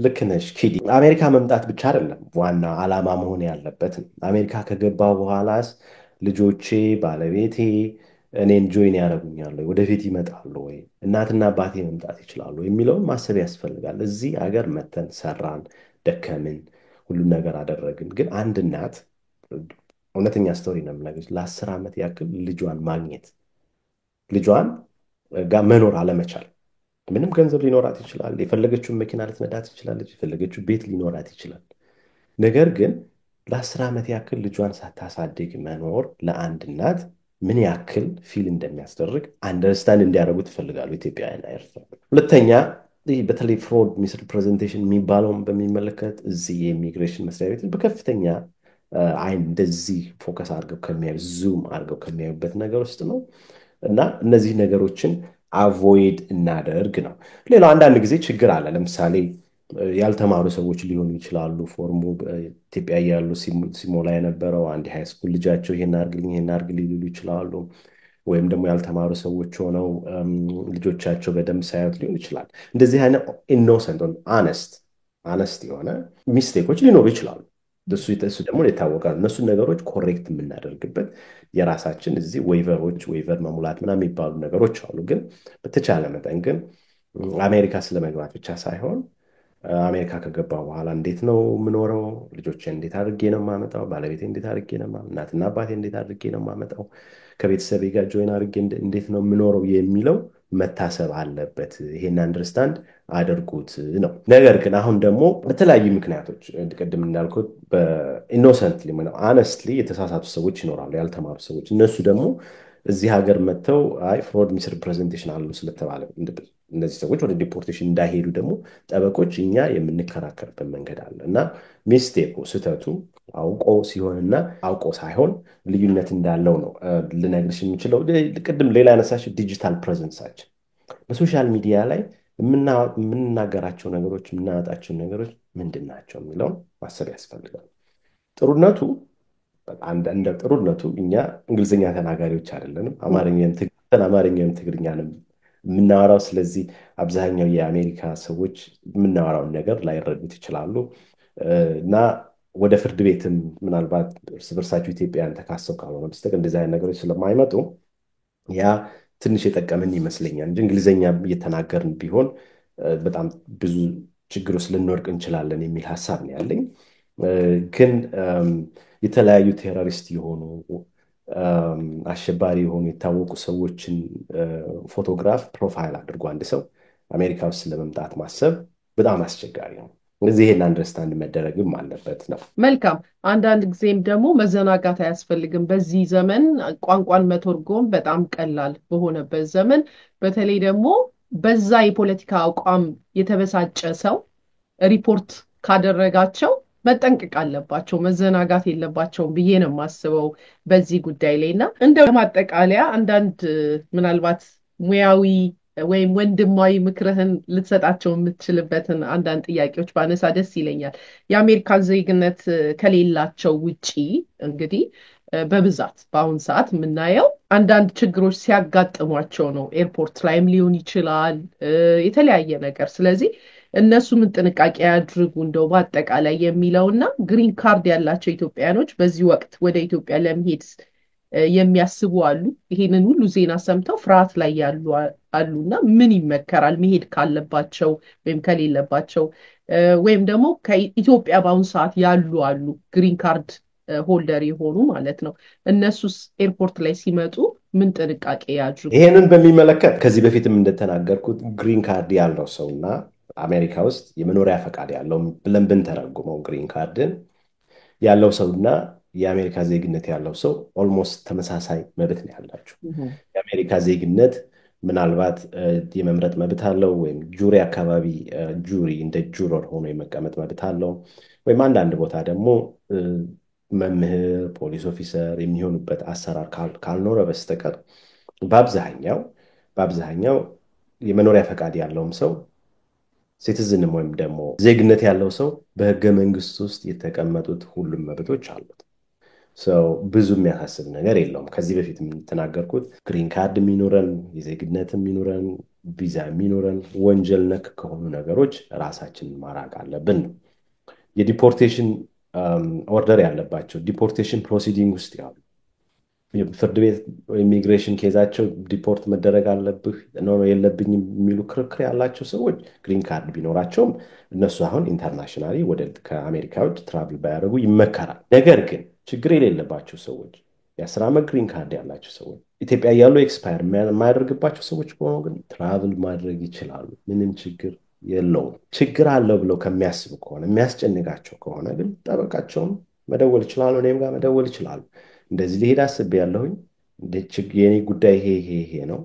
ልክ ነሽ ኪዲ። አሜሪካ መምጣት ብቻ አይደለም ዋና ዓላማ መሆን ያለበት። አሜሪካ ከገባው በኋላስ ልጆቼ፣ ባለቤቴ እኔን ጆይን ያደርጉኛል ወይ፣ ወደፊት ይመጣሉ ወይ፣ እናትና አባቴ መምጣት ይችላሉ የሚለውን ማሰብ ያስፈልጋል። እዚህ ሀገር መተን ሰራን፣ ደከምን፣ ሁሉን ነገር አደረግን። ግን አንድ እናት እውነተኛ ስቶሪ ነው የምነግርሽ፣ ለ10 ዓመት ያክል ልጇን ጋር መኖር አለመቻል። ምንም ገንዘብ ሊኖራት ይችላል፣ የፈለገችውን መኪና ልትነዳት ትችላለች፣ የፈለገችው ቤት ሊኖራት ይችላል። ነገር ግን ለ10 ዓመት ያክል ልጇን ሳታሳድግ መኖር ለአንድ እናት ምን ያክል ፊል እንደሚያስደርግ አንደርስታንድ እንዲያደርጉ ትፈልጋሉ ኢትዮጵያውያን ኤርትራ። ሁለተኛ በተለይ ፍሮድ ሚስ ሪፕሬዘንቴሽን የሚባለውን በሚመለከት እዚህ የኢሚግሬሽን መስሪያ ቤት በከፍተኛ አይን እንደዚህ ፎከስ አድርገው ከሚያዩ ዙም አድርገው ከሚያዩበት ነገር ውስጥ ነው እና እነዚህ ነገሮችን አቮይድ እናደርግ ነው። ሌላው አንዳንድ ጊዜ ችግር አለ። ለምሳሌ ያልተማሩ ሰዎች ሊሆኑ ይችላሉ። ፎርሙ ኢትዮጵያ ያሉ ሲሞላ የነበረው አንድ ሃይ ስኩል ልጃቸው ይሄን አድርግልኝ ሊሉ ይችላሉ። ወይም ደግሞ ያልተማሩ ሰዎች ሆነው ልጆቻቸው በደንብ ሳያዩት ሊሆን ይችላል። እንደዚህ አይነት ኢኖሰንት አነስት የሆነ ሚስቴኮች ሊኖሩ ይችላሉ። እሱ ደግሞ የታወቀ እነሱን ነገሮች ኮሬክት የምናደርግበት የራሳችን እዚህ ዌይቨር መሙላት ምናምን የሚባሉ ነገሮች አሉ። ግን በተቻለ መጠን ግን አሜሪካ ስለመግባት ብቻ ሳይሆን አሜሪካ ከገባ በኋላ እንዴት ነው የምኖረው፣ ልጆቼን እንዴት አድርጌ ነው የማመጣው፣ ባለቤቴ እንዴት አድርጌ ነው እናትና አባቴ እንዴት አድርጌ ነው የማመጣው፣ ከቤተሰቤ ጋር ጆይን አድርጌ እንዴት ነው የምኖረው የሚለው መታሰብ አለበት። ይሄን አንደርስታንድ አድርጉት ነው። ነገር ግን አሁን ደግሞ በተለያዩ ምክንያቶች ቅድም እንዳልኩት በኢኖሰንትሊ አነስትሊ የተሳሳቱ ሰዎች ይኖራሉ፣ ያልተማሩ ሰዎች። እነሱ ደግሞ እዚህ ሀገር መጥተው ፍሮድ ሚስ ሪፕሬዘንቴሽን አሉ ስለተባለ እነዚህ ሰዎች ወደ ዲፖርቴሽን እንዳይሄዱ ደግሞ ጠበቆች እኛ የምንከራከርበት መንገድ አለ እና ሚስቴኩ ስህተቱ አውቆ ሲሆንና አውቆ ሳይሆን ልዩነት እንዳለው ነው ልነግርሽ የምችለው። ቅድም ሌላ ያነሳሽው ዲጂታል ፕሬዘንሳችን በሶሻል ሚዲያ ላይ የምንናገራቸው ነገሮች የምናወጣቸው ነገሮች ምንድን ናቸው የሚለውን ማሰብ ያስፈልጋል። እንደ ጥሩነቱ እኛ እንግሊዝኛ ተናጋሪዎች አይደለንም፣ አማርኛም ትግርኛንም የምናወራው። ስለዚህ አብዛኛው የአሜሪካ ሰዎች የምናወራውን ነገር ላይረዱት ይችላሉ እና ወደ ፍርድ ቤትም ምናልባት እርስ በርሳቸው ኢትዮጵያውያን ተካሰው ካልሆነ በስተቀር እንደዚህ አይነት ነገሮች ስለማይመጡ ያ ትንሽ የጠቀምን ይመስለኛል እንጂ እንግሊዝኛ እየተናገርን ቢሆን በጣም ብዙ ችግር ውስጥ ልንወድቅ እንችላለን የሚል ሀሳብ ነው ያለኝ። ግን የተለያዩ ቴሮሪስት የሆኑ አሸባሪ የሆኑ የታወቁ ሰዎችን ፎቶግራፍ ፕሮፋይል አድርጎ አንድ ሰው አሜሪካ ውስጥ ለመምጣት ማሰብ በጣም አስቸጋሪ ነው። ስለዚህ ይሄን አንደርስታንድ መደረግም አለበት ነው። መልካም። አንዳንድ ጊዜም ደግሞ መዘናጋት አያስፈልግም። በዚህ ዘመን ቋንቋን መተርጎም በጣም ቀላል በሆነበት ዘመን በተለይ ደግሞ በዛ የፖለቲካ አቋም የተበሳጨ ሰው ሪፖርት ካደረጋቸው መጠንቀቅ አለባቸው፣ መዘናጋት የለባቸውም ብዬ ነው የማስበው በዚህ ጉዳይ ላይና እንደ ማጠቃለያ አንዳንድ ምናልባት ሙያዊ ወይም ወንድማዊ ምክርህን ልትሰጣቸው የምትችልበትን አንዳንድ ጥያቄዎች ባነሳ ደስ ይለኛል። የአሜሪካን ዜግነት ከሌላቸው ውጪ እንግዲህ በብዛት በአሁን ሰዓት የምናየው አንዳንድ ችግሮች ሲያጋጥሟቸው ነው። ኤርፖርት ላይም ሊሆን ይችላል የተለያየ ነገር። ስለዚህ እነሱ ምን ጥንቃቄ ያድርጉ እንደው በአጠቃላይ የሚለውና ግሪን ካርድ ያላቸው ኢትዮጵያኖች በዚህ ወቅት ወደ ኢትዮጵያ ለመሄድ የሚያስቡ አሉ። ይሄንን ሁሉ ዜና ሰምተው ፍርሃት ላይ ያሉ አሉና ምን ይመከራል መሄድ ካለባቸው ወይም ከሌለባቸው? ወይም ደግሞ ከኢትዮጵያ በአሁን ሰዓት ያሉ አሉ ግሪን ካርድ ሆልደር የሆኑ ማለት ነው። እነሱስ ኤርፖርት ላይ ሲመጡ ምን ጥንቃቄ ያድርጉ? ይሄንን በሚመለከት ከዚህ በፊትም እንደተናገርኩት ግሪን ካርድ ያለው ሰውና አሜሪካ ውስጥ የመኖሪያ ፈቃድ ያለው ብለን ብንተረጉመው ግሪን ካርድን ያለው ሰውና የአሜሪካ ዜግነት ያለው ሰው ኦልሞስት ተመሳሳይ መብት ነው ያላቸው። የአሜሪካ ዜግነት ምናልባት የመምረጥ መብት አለው፣ ወይም ጁሪ አካባቢ ጁሪ እንደ ጁሮር ሆኖ የመቀመጥ መብት አለው፣ ወይም አንዳንድ ቦታ ደግሞ መምህር፣ ፖሊስ ኦፊሰር የሚሆኑበት አሰራር ካልኖረ በስተቀር በአብዛኛው የመኖሪያ ፈቃድ ያለውም ሰው ሲቲዝንም ወይም ደግሞ ዜግነት ያለው ሰው በህገ መንግስት ውስጥ የተቀመጡት ሁሉም መብቶች አሉት። ብዙ የሚያሳስብ ነገር የለውም። ከዚህ በፊት የምተናገርኩት ግሪን ካርድ የሚኖረን የዜግነት የሚኖረን ቪዛ የሚኖረን ወንጀል ነክ ከሆኑ ነገሮች ራሳችንን ማራቅ አለብን ነው። የዲፖርቴሽን ኦርደር ያለባቸው ዲፖርቴሽን ፕሮሲዲንግ ውስጥ ያሉ ፍርድ ቤት ኢሚግሬሽን ኬዛቸው ዲፖርት መደረግ አለብህ የለብኝም የሚሉ ክርክር ያላቸው ሰዎች ግሪን ካርድ ቢኖራቸውም እነሱ አሁን ኢንተርናሽናሊ ወደ ከአሜሪካ ውጭ ትራቭል ባያደርጉ ይመከራል። ነገር ግን ችግር የሌለባቸው ሰዎች የ10 ዓመት ግሪን ካርድ ያላቸው ሰዎች ኢትዮጵያ ያሉ ኤክስፓየር የማያደርግባቸው ሰዎች ከሆኑ ግን ትራቭል ማድረግ ይችላሉ። ምንም ችግር የለውም። ችግር አለው ብለው ከሚያስቡ ከሆነ የሚያስጨንቃቸው ከሆነ ግን ጠበቃቸውን መደወል ይችላሉ። እኔም ጋር መደወል ይችላሉ። እንደዚህ ሊሄድ አስቤያለሁኝ፣ የኔ ጉዳይ ይሄ ነው፣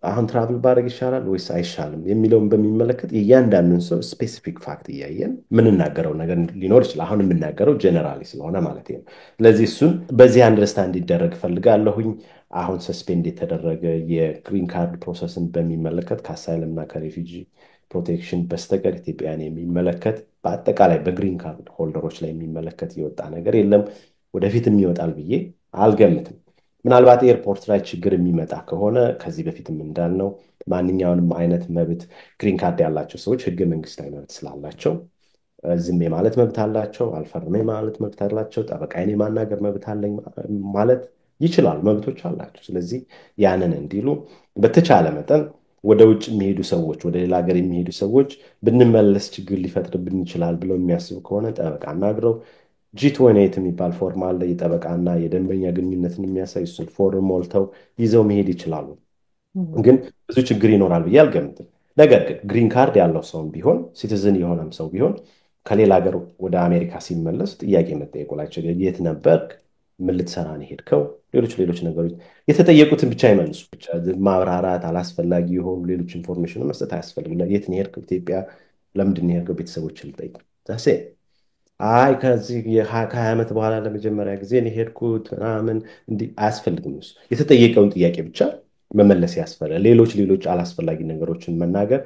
አሁን ትራቭል ባደረግ ይሻላል ወይስ አይሻልም የሚለውን በሚመለከት የእያንዳንዱን ሰው ስፔሲፊክ ፋክት እያየን የምንናገረው ነገር ሊኖር ይችላል። አሁን የምናገረው ጀነራሊ ስለሆነ ማለት ነው። ስለዚህ እሱን በዚህ አንደርስታንድ እንዲደረግ ፈልጋለሁኝ። አሁን ሰስፔንድ የተደረገ የግሪን ካርድ ፕሮሰስን በሚመለከት ከአሳይለም እና ከሬፊጂ ፕሮቴክሽን በስተቀር ኢትዮጵያን የሚመለከት በአጠቃላይ በግሪን ካርድ ሆልደሮች ላይ የሚመለከት የወጣ ነገር የለም። ወደፊትም ይወጣል ብዬ አልገምትም። ምናልባት ኤርፖርት ላይ ችግር የሚመጣ ከሆነ ከዚህ በፊትም እንዳልነው ማንኛውንም አይነት መብት ግሪን ካርድ ያላቸው ሰዎች ህገ መንግስታዊ መብት ስላላቸው ዝም ማለት መብት አላቸው፣ አልፈርም ማለት መብት አላቸው፣ ጠበቃዬን የማናገር መብት አለኝ ማለት ይችላሉ፣ መብቶች አላቸው። ስለዚህ ያንን እንዲሉ በተቻለ መጠን ወደ ውጭ የሚሄዱ ሰዎች፣ ወደ ሌላ ሀገር የሚሄዱ ሰዎች ብንመለስ ችግር ሊፈጥርብን ይችላል ብለው የሚያስቡ ከሆነ ጠበቃ አናግረው G28 የሚባል ፎርም አለ፣ የጠበቃና የደንበኛ ግንኙነትን የሚያሳይ እሱን ፎርም ሞልተው ይዘው መሄድ ይችላሉ። ግን ብዙ ችግር ይኖራል ብዬ አልገምትም። ነገር ግን ግሪን ካርድ ያለው ሰውም ቢሆን ሲቲዝን የሆነም ሰው ቢሆን ከሌላ ሀገር ወደ አሜሪካ ሲመለስ ጥያቄ መጠየቁ ላይ የት ነበርክ፣ ምን ልትሰራ ነው ሄድከው፣ ሌሎች ነገሮች የተጠየቁትን ብቻ ይመልሱ። ብቻ ማብራራት አላስፈላጊ የሆኑ ሌሎች ኢንፎርሜሽን መስጠት አያስፈልግም። የት ነው ሄድከው፣ ኢትዮጵያ ለምንድን ነው ሄድከው፣ ቤተሰቦችን ልጠይቅ ዛሴ አይ ከዚህ ከ20 ዓመት በኋላ ለመጀመሪያ ጊዜ ነው ሄድኩት ምናምን እንዲህ አያስፈልግም። የተጠየቀውን ጥያቄ ብቻ መመለስ ያስፈልጋል። ሌሎች አላስፈላጊ ነገሮችን መናገር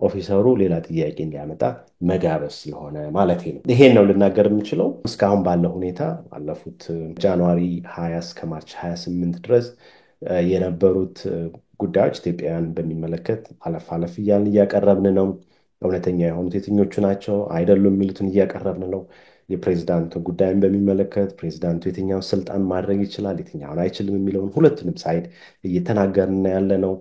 ኦፊሰሩ ሌላ ጥያቄ እንዲያመጣ መጋበስ ስለሆነ ማለት ነው። ይሄን ነው ልናገር የምችለው። እስካሁን ባለው ሁኔታ ባለፉት ጃንዋሪ 20 እስከ ማርች 28 ድረስ የነበሩት ጉዳዮች ኢትዮጵያውያን በሚመለከት አለፍ እያልን እያቀረብን ነው። እውነተኛ የሆኑት የትኞቹ ናቸው አይደሉም የሚሉትን እያቀረብን ነው። የፕሬዚዳንቱ ጉዳይን በሚመለከት ፕሬዚዳንቱ የትኛውን ስልጣን ማድረግ ይችላል፣ የትኛውን አይችልም የሚለውን ሁለቱንም ሳይድ እየተናገርን ያለ ነው።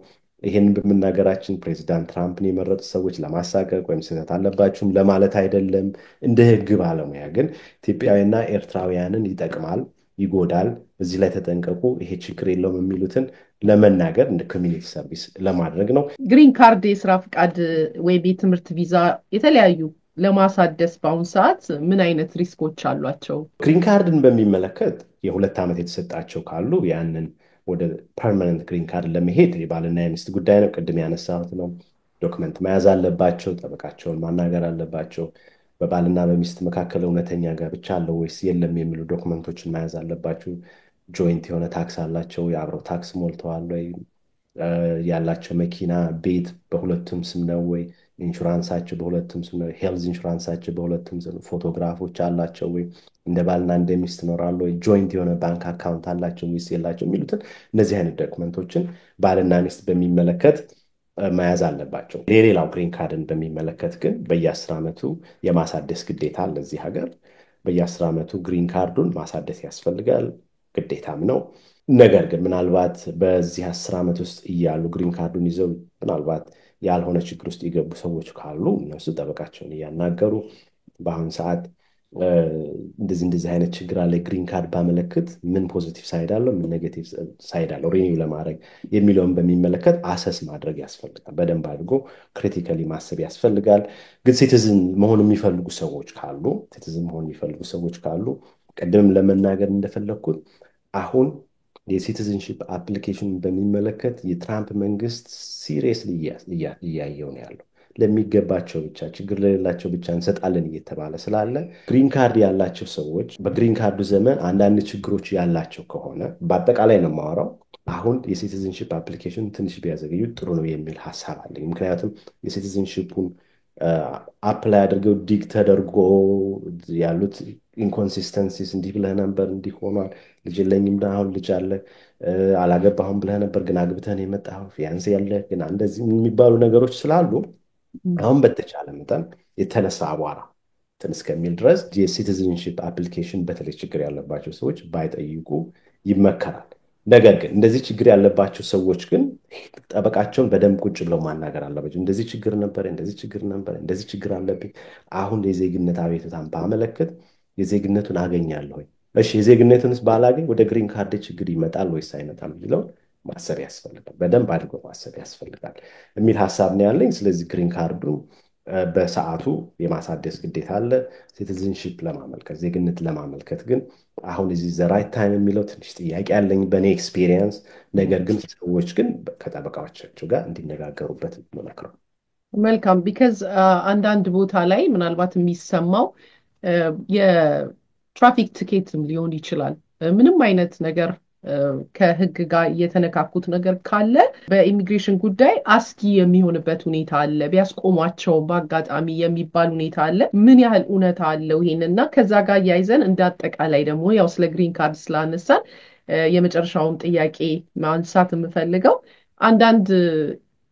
ይህን በመናገራችን ፕሬዚዳንት ትራምፕን የመረጡ ሰዎች ለማሳቀቅ ወይም ስህተት አለባችሁም ለማለት አይደለም። እንደ ህግ ባለሙያ ግን ኢትዮጵያውያንና ኤርትራውያንን ይጠቅማል፣ ይጎዳል፣ እዚህ ላይ ተጠንቀቁ፣ ይሄ ችግር የለውም የሚሉትን ለመናገር እንደ ኮሚኒቲ ሰርቪስ ለማድረግ ነው። ግሪን ካርድ፣ የስራ ፍቃድ ወይም የትምህርት ቪዛ የተለያዩ ለማሳደስ በአሁኑ ሰዓት ምን አይነት ሪስኮች አሏቸው? ግሪን ካርድን በሚመለከት የ2 ዓመት የተሰጣቸው ካሉ ያንን ወደ ፐርማነንት ግሪን ካርድ ለመሄድ የባልና የሚስት ጉዳይ ነው። ቅድም ያነሳሁት ነው። ዶክመንት መያዝ አለባቸው፣ ጠበቃቸውን ማናገር አለባቸው። በባልና በሚስት መካከል እውነተኛ ጋብቻ አለው ወይስ የለም የሚሉ ዶክመንቶችን መያዝ አለባቸው። ጆይንት የሆነ ታክስ አላቸው፣ የአብረው ታክስ ሞልተዋል ወይ፣ ያላቸው መኪና ቤት በሁለቱም ስም ነው ወይ፣ ኢንሹራንሳቸው በሁለቱም ስም ነው፣ ሄልዝ ኢንሹራንሳቸው በሁለቱም ስም፣ ፎቶግራፎች አላቸው ወይ፣ እንደ ባልና እንደ ሚስት ይኖራሉ ወይ፣ ጆይንት የሆነ ባንክ አካውንት አላቸው ወይስ የላቸው የሚሉትን እነዚህ አይነት ዶክመንቶችን ባልና ሚስት በሚመለከት መያዝ አለባቸው። የሌላው ግሪን ካርድን በሚመለከት ግን በየ10 ዓመቱ የማሳደስ ግዴታ አለ እዚህ ሀገር። በየ10 ዓመቱ ግሪን ካርዱን ማሳደስ ያስፈልጋል፣ ግዴታም ነው። ነገር ግን ምናልባት በዚህ 10 ዓመት ውስጥ እያሉ ግሪን ካርዱን ይዘው ምናልባት ያልሆነ ችግር ውስጥ የገቡ ሰዎች ካሉ እነሱ ጠበቃቸውን እያናገሩ በአሁኑ ሰዓት እንደዚህ አይነት ችግር አለ፣ ግሪን ካርድ ባመለክት ምን ፖዚቲቭ ሳይድ አለው፣ ምን ኔጌቲቭ ሳይድ አለው ሪኒው ለማድረግ የሚለውን በሚመለከት አሰስ ማድረግ ያስፈልጋል። በደንብ አድርጎ ክሪቲካሊ ማሰብ ያስፈልጋል። ግን ሲቲዝን መሆን የሚፈልጉ ሰዎች ካሉ ቀደም ለመናገር እንደፈለኩት አሁን የሲቲዝንሺፕ አፕሊኬሽን በሚመለከት የትራምፕ መንግስት ሲሪየስሊ እያየው ነው ያለው። ለሚገባቸው ብቻ ችግር ለሌላቸው ብቻ እንሰጣለን እየተባለ ስላለ ግሪን ካርድ ያላቸው ሰዎች በግሪን ካርዱ ዘመን አንዳንድ ችግሮች ያላቸው ከሆነ በአጠቃላይ ነው የማወራው። አሁን የሲቲዝንሺፕ አፕሊኬሽን ትንሽ ቢያዘገዩ ጥሩ ነው የሚል ሀሳብ አለኝ። ምክንያቱም የሲቲዝንሺፑን አፕላይ አድርገው ዲግ ተደርጎ ያሉት ኢንኮንሲስተንሲስ እንዲህ ብለህ ነበር እንዲህ ሆኗል፣ ልጅ የለኝም አሁን ልጅ አለ፣ አላገባሁም ብለህ ነበር ግን አግብተህ የመጣኸው፣ ፊያንስ ያለ ግን እንደዚህ የሚባሉ ነገሮች ስላሉ አሁን በተቻለ መጠን የተነሳ አቧራ እንትን እስከሚል ድረስ የሲቲዝንሺፕ አፕሊኬሽን በተለይ ችግር ያለባቸው ሰዎች ባይጠይቁ ይመከራል። ነገር ግን እንደዚህ ችግር ያለባቸው ሰዎች ግን ጠበቃቸውን በደንብ ቁጭ ብለው ማናገር አለባቸው። እንደዚህ ችግር ነበር፣ እንደዚህ ችግር አለብኝ፣ አሁን የዜግነት አቤቱታን ባመለክት የዜግነቱን አገኛለሁ እሺ የዜግነትንስ ባላገኝ ወደ ግሪን ካርድ ችግር ይመጣል ወይስ አይመጣም የሚለው ማሰብ ያስፈልጋል። በደንብ አድርጎ ማሰብ ያስፈልጋል የሚል ሀሳብ ነው ያለኝ። ስለዚህ ግሪን ካርዱ በሰዓቱ የማሳደስ ግዴታ አለ። ሲቲዝንሺፕ ለማመልከት ዜግነት ለማመልከት ግን አሁን እዚህ ዘራይት ታይም የሚለው ትንሽ ጥያቄ ያለኝ በእኔ ኤክስፒሪየንስ። ነገር ግን ሰዎች ግን ከጠበቃዎቻቸው ጋር እንዲነጋገሩበት መመክረው። መልካም ቢካዝ አንዳንድ ቦታ ላይ ምናልባት የሚሰማው የትራፊክ ትኬትም ሊሆን ይችላል ምንም አይነት ነገር ከህግ ጋር የተነካኩት ነገር ካለ በኢሚግሬሽን ጉዳይ አስጊ የሚሆንበት ሁኔታ አለ። ቢያስቆሟቸው በአጋጣሚ የሚባል ሁኔታ አለ። ምን ያህል እውነታ አለው ይሄንና ከዛ ጋር ያይዘን እንዳጠቃላይ ደግሞ ያው ስለ ግሪን ካርድ ስላነሳን የመጨረሻውን ጥያቄ ማንሳት የምፈልገው አንዳንድ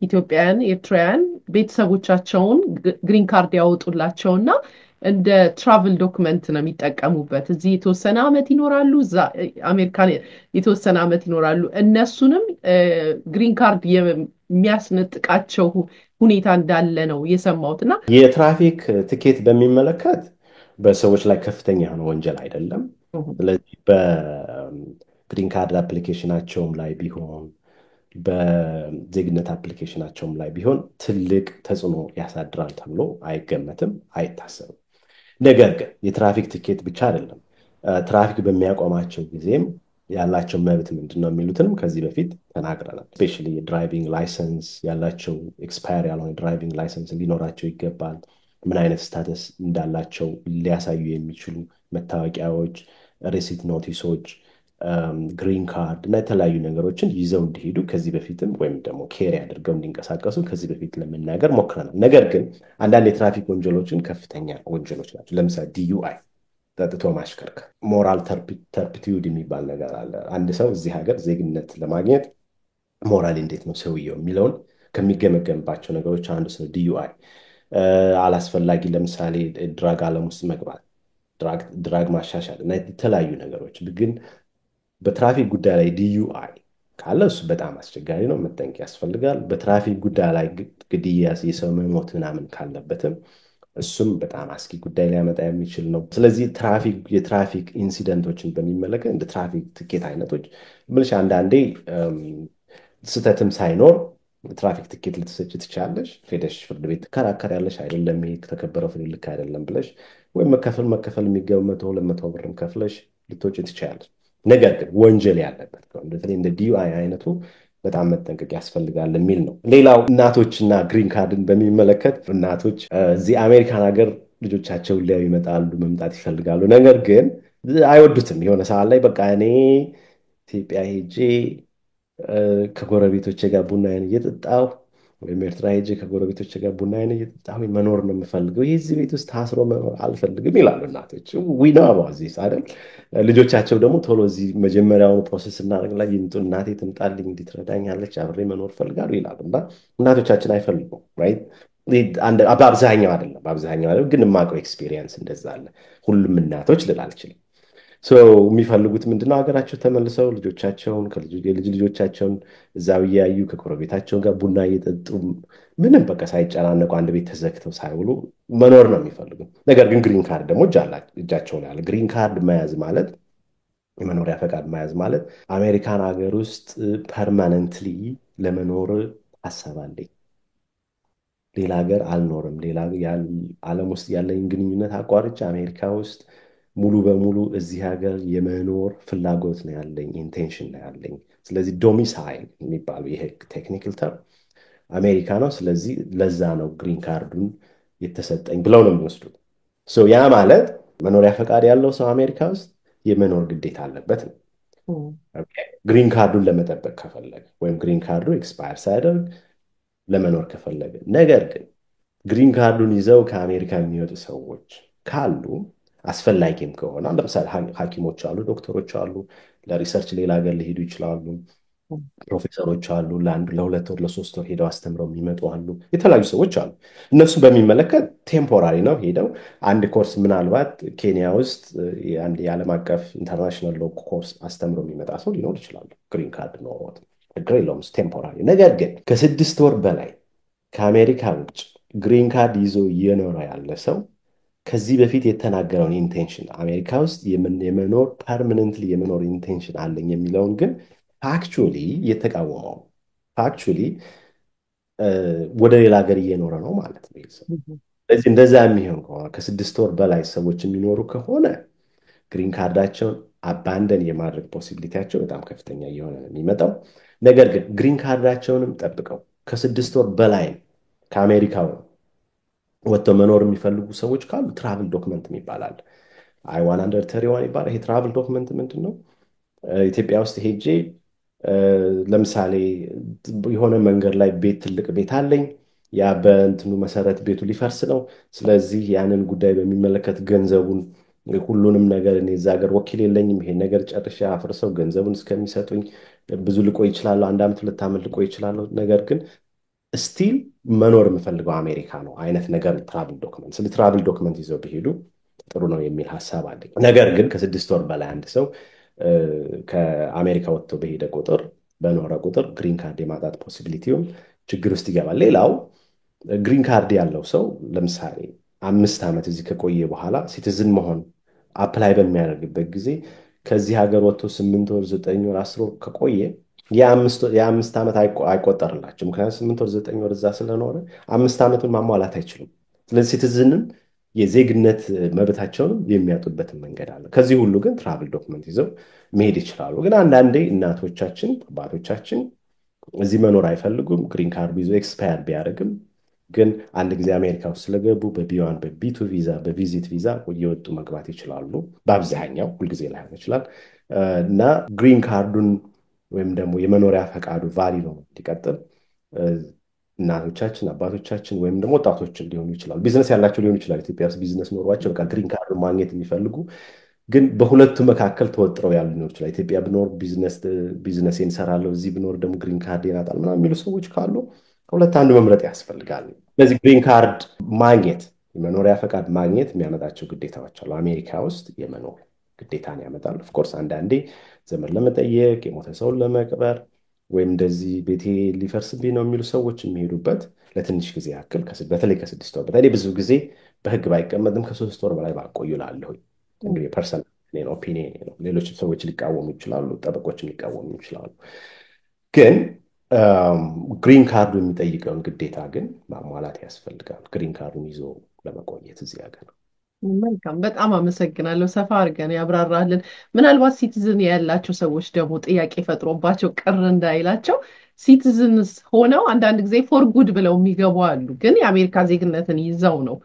ኢትዮጵያውያን ኤርትራውያን ቤተሰቦቻቸውን ግሪን ካርድ ያወጡላቸውና እንደ ትራቨል ዶክመንት ነው የሚጠቀሙበት። እዚህ የተወሰነ ዓመት ይኖራሉ፣ እዛ አሜሪካን የተወሰነ ዓመት ይኖራሉ። እነሱንም ግሪን ካርድ የሚያስነጥቃቸው ሁኔታ እንዳለ ነው የሰማሁትና የትራፊክ ትኬት በሚመለከት በሰዎች ላይ ከፍተኛ የሆነ ወንጀል አይደለም። ስለዚህ በግሪን ካርድ አፕሊኬሽናቸውም ላይ ቢሆን በዜግነት አፕሊኬሽናቸውም ላይ ቢሆን ትልቅ ተጽዕኖ ያሳድራል ተብሎ አይገመትም፣ አይታሰብም። ነገር ግን የትራፊክ ትኬት ብቻ አይደለም፣ ትራፊክ በሚያቆማቸው ጊዜም ያላቸው መብት ምንድን ነው የሚሉትንም ከዚህ በፊት ተናግረናል። ስፔሻሊ የድራይቪንግ ላይሰንስ ያላቸው ኤክስፓየር ያልሆነ ድራይቪንግ ላይሰንስ ሊኖራቸው ይገባል። ምን አይነት ስታተስ እንዳላቸው ሊያሳዩ የሚችሉ መታወቂያዎች፣ ሬሲት ኖቲሶች፣ ግሪን ካርድ እና የተለያዩ ነገሮችን ይዘው እንዲሄዱ ከዚህ በፊትም ወይም ደግሞ ኬሪ አድርገው እንዲንቀሳቀሱ ከዚህ በፊት ለመናገር ሞክረናል። ነገር ግን አንዳንድ የትራፊክ ወንጀሎችን ከፍተኛ ወንጀሎች ናቸው። ለምሳሌ ዲዩአይ ጠጥቶ ማሽከርከር፣ ሞራል ተርፒቲዩድ የሚባል ነገር አለ። አንድ ሰው እዚህ ሀገር ዜግነት ለማግኘት ሞራል እንዴት ነው ሰውየው የሚለውን ከሚገመገምባቸው ነገሮች አንዱ ስለ ዲዩአይ። አላስፈላጊ ለምሳሌ ድራግ ዓለም ውስጥ መግባት፣ ድራግ ማሻሻል እና የተለያዩ ነገሮች ግን በትራፊክ ጉዳይ ላይ ዲዩአይ ካለ እሱ በጣም አስቸጋሪ ነው፣ መጠንቀቅ ያስፈልጋል። በትራፊክ ጉዳይ ላይ ግድያ፣ የሰው መሞት ምናምን ካለበትም እሱም በጣም አስጊ ጉዳይ ሊያመጣ የሚችል ነው። ስለዚህ የትራፊክ ኢንሲደንቶችን በሚመለከት እንደ ትራፊክ ትኬት አይነቶች ምልሽ አንዳንዴ ስህተትም ሳይኖር ትራፊክ ትኬት ልትሰጭ ትችላለሽ። ሄደሽ ፍርድ ቤት ትከራከሪያለሽ። አይደለም ይሄ ተከበረው ፍሬ ልክ አይደለም ብለሽ ወይም መከፈል የሚገባ 100-200 ብርም ከፍለሽ ልትወጪ ትችላለሽ። ነገር ግን ወንጀል ያለበት በተለይ እንደ ዲዩአይ አይነቱ በጣም መጠንቀቅ ያስፈልጋል የሚል ነው። ሌላው እናቶችና ግሪን ካርድን በሚመለከት እናቶች እዚህ አሜሪካን ሀገር ልጆቻቸውን ሊያዩ ይመጣሉ፣ መምጣት ይፈልጋሉ። ነገር ግን አይወዱትም። የሆነ ሰዓት ላይ በቃ እኔ ኢትዮጵያ ሄጄ ከጎረቤቶቼ ጋር ቡናዬን እየጠጣሁ ወይም ኤርትራ ሄጄ ከጎረቤቶቼ ጋር ቡናዬን እየጠጣሁ መኖር ነው የምፈልገው፣ የዚህ ቤት ውስጥ ታስሮ መኖር አልፈልግም ይላሉ እናቶች። ዊናባ እዚህ አይደል? ልጆቻቸው ደግሞ ቶሎ እዚህ መጀመሪያውን ፕሮሰስ እናደርግ ላይ ይምጡ፣ እናቴ ትምጣልኝ፣ እንዲትረዳኛለች፣ አብሬ መኖር ፈልጋሉ ይላሉ። እና እናቶቻችን አይፈልጉም። በአብዛኛው አይደለም ግን የማውቀው ኤክስፔሪየንስ እንደዛ አለ። ሁሉም እናቶች ልል አልችልም። የሚፈልጉት ምንድነው? ሀገራቸው ተመልሰው ልጆቻቸውን የልጅ ልጆቻቸውን እዛው እያዩ ከጎረቤታቸው ጋር ቡና እየጠጡ ምንም በቃ ሳይጨናነቁ አንድ ቤት ተዘግተው ሳይውሉ መኖር ነው የሚፈልጉት። ነገር ግን ግሪን ካርድ ደግሞ እጃቸው ላይ አለ። ግሪን ካርድ መያዝ ማለት የመኖሪያ ፈቃድ መያዝ ማለት አሜሪካን ሀገር ውስጥ ፐርማነንትሊ ለመኖር አሰባለኝ፣ ሌላ ሀገር አልኖርም፣ ሌላ ዓለም ውስጥ ያለኝ ግንኙነት አቋርጬ አሜሪካ ውስጥ ሙሉ በሙሉ እዚህ ሀገር የመኖር ፍላጎት ነው ያለኝ፣ ኢንቴንሽን ነው ያለኝ። ስለዚህ ዶሚሳይል የሚባለው ይሄ ቴክኒካል ተርም አሜሪካ ነው። ስለዚህ ለዛ ነው ግሪን ካርዱን የተሰጠኝ ብለው ነው የሚወስዱት። ያ ማለት መኖሪያ ፈቃድ ያለው ሰው አሜሪካ ውስጥ የመኖር ግዴታ አለበት ነው። ግሪን ካርዱን ለመጠበቅ ከፈለገ ወይም ግሪን ካርዱ ኤክስፓየር ሳያደርግ ለመኖር ከፈለገ። ነገር ግን ግሪን ካርዱን ይዘው ከአሜሪካ የሚወጡ ሰዎች ካሉ አስፈላጊም ከሆነ ለምሳሌ ሐኪሞች አሉ፣ ዶክተሮች አሉ፣ ለሪሰርች ሌላ ሀገር ሊሄዱ ይችላሉ። ፕሮፌሰሮች አሉ፣ ለ2 ወር ለ3 ወር ሄደው አስተምረው የሚመጡ አሉ። የተለያዩ ሰዎች አሉ። እነሱ በሚመለከት ቴምፖራሪ ነው ሄደው አንድ ኮርስ ምናልባት ኬንያ ውስጥ አንድ የዓለም አቀፍ ኢንተርናሽናል ሎ ኮርስ አስተምረው የሚመጣ ሰው ሊኖር ይችላል። ግሪን ካርድ ኖሮት ችግር የለውም፣ ቴምፖራሪ። ነገር ግን ከ6 ወር በላይ ከአሜሪካ ውጭ ግሪን ካርድ ይዞ እየኖረ ያለ ሰው ከዚህ በፊት የተናገረውን ኢንቴንሽን አሜሪካ ውስጥ የመኖር ፐርማነንትሊ የመኖር ኢንቴንሽን አለኝ የሚለውን ግን ፋክቹዋሊ የተቃወመው ፋክቹዋሊ ወደ ሌላ ሀገር እየኖረ ነው ማለት ነው። ስለዚህ እንደዛ የሚሆን ከሆነ ከ6 ወር በላይ ሰዎች የሚኖሩ ከሆነ ግሪን ካርዳቸውን አባንደን የማድረግ ፖሲቢሊቲያቸው በጣም ከፍተኛ እየሆነ ነው የሚመጣው። ነገር ግን ግሪን ካርዳቸውንም ጠብቀው ከ6 ወር በላይ ከአሜሪካው ወጥተው መኖር የሚፈልጉ ሰዎች ካሉ ትራቭል ዶክመንት ይባላል። I-1 under 31 ይባላል። ይሄ ትራቭል ዶክመንት ምንድን ነው? ኢትዮጵያ ውስጥ ሄጄ ለምሳሌ የሆነ መንገድ ላይ ትልቅ ቤት አለኝ። ያ በእንትኑ መሰረት ቤቱ ሊፈርስ ነው። ስለዚህ ያንን ጉዳይ በሚመለከት ገንዘቡን ሁሉንም ነገር እኔ እዛ ሀገር ወኪል የለኝም። ይሄን ነገር ጨርሼ አፍርሰው ገንዘቡን እስከሚሰጡኝ ብዙ ልቆይ ይችላለሁ። 1 ዓመት 2 ዓመት ልቆይ ይችላለሁ። ነገር ግን ስቲል መኖር የምፈልገው አሜሪካ ነው አይነት ነገር ትራቭል ዶክመንት። ስለዚህ ትራቭል ዶክመንት ይዘው ቢሄዱ ጥሩ ነው የሚል ሀሳብ አለኝ። ነገር ግን ከ6 ወር በላይ አንድ ሰው ከአሜሪካ ወጥቶ በሄደ ቁጥር በኖረ ቁጥር ግሪን ካርድ የማጣት ፖሲቢሊቲውም ችግር ውስጥ ይገባል። ሌላው ግሪን ካርድ ያለው ሰው ለምሳሌ 5 ዓመት እዚህ ከቆየ በኋላ ሲቲዝን መሆን አፕላይ በሚያደርግበት ጊዜ ከዚህ ሀገር ወጥቶ 8 ወር 9 ወር 10 ወር ከቆየ የ5 ዓመት አይቆጠርላቸው። ምክንያቱም 8 ወር 9 ወር እዛ ስለኖረ 5 ዓመቱን ማሟላት አይችሉም። ስለዚህ ሲቲዝንን የዜግነት መብታቸውንም የሚያጡበትን መንገድ አለ። ከዚህ ሁሉ ግን ትራቭል ዶክመንት ይዘው መሄድ ይችላሉ። ግን አንዳንዴ እናቶቻችን አባቶቻችን እዚህ መኖር አይፈልጉም። ግሪን ካርዱ ይዞ ኤክስፓየር ቢያደርግም ግን አንድ ጊዜ አሜሪካ ውስጥ ስለገቡ በቢ1 በቢ2 ቪዛ በቪዚት ቪዛ እየወጡ መግባት ይችላሉ። በአብዛኛው ሁልጊዜ ላይሆን ይችላል እና ግሪን ካርዱን ወይም ደግሞ የመኖሪያ ፈቃዱ ቫሊድ ነው እንዲቀጥል እናቶቻችን አባቶቻችን ወይም ደግሞ ወጣቶችን ሊሆኑ ይችላሉ፣ ቢዝነስ ያላቸው ሊሆኑ ይችላል። ኢትዮጵያ ውስጥ ቢዝነስ ኖሯቸው በቃ ግሪን ካርድ ማግኘት የሚፈልጉ ግን በሁለቱ መካከል ተወጥረው ያሉ ሊሆኑ ይችላል። ኢትዮጵያ ብኖር ቢዝነስ እንሰራለሁ፣ እዚህ ብኖር ደግሞ ግሪን ካርድ ይናጣል ምናምን የሚሉ ሰዎች ካሉ ከሁለት አንዱ መምረጥ ያስፈልጋል። ስለዚህ ግሪን ካርድ ማግኘት የመኖሪያ ፈቃድ ማግኘት የሚያመጣቸው ግዴታዎች አሉ። አሜሪካ ውስጥ የመኖር ግዴታን ያመጣል። ኦፍኮርስ አንዳንዴ ዘመድ ለመጠየቅ የሞተ ሰውን ለመቅበር ወይም እንደዚህ ቤቴ ሊፈርስብኝ ነው የሚሉ ሰዎች የሚሄዱበት ለትንሽ ጊዜ ያክል በተለይ ከ6 ወር በተለይ ብዙ ጊዜ በህግ ባይቀመጥም ከ3 ወር በላይ ባቆዩ ላለሁኝ እንግዲህ ፐርሰናል ኦፒኒየን ነው። ሌሎች ሰዎች ሊቃወሙ ይችላሉ፣ ጠበቆችን ሊቃወሙ ይችላሉ። ግን ግሪን ካርዱ የሚጠይቀውን ግዴታ ግን ማሟላት ያስፈልጋል ግሪን ካርዱን ይዞ ለመቆየት እዚህ ሀገር። መልካም፣ በጣም አመሰግናለሁ። ሰፋ አድርገን ያብራራልን። ምናልባት ሲቲዝን ያላቸው ሰዎች ደግሞ ጥያቄ ፈጥሮባቸው ቅር እንዳይላቸው ሲቲዝንስ ሆነው አንዳንድ ጊዜ ፎር ጉድ ብለው የሚገቡ አሉ። ግን የአሜሪካ ዜግነትን ይዘው ነው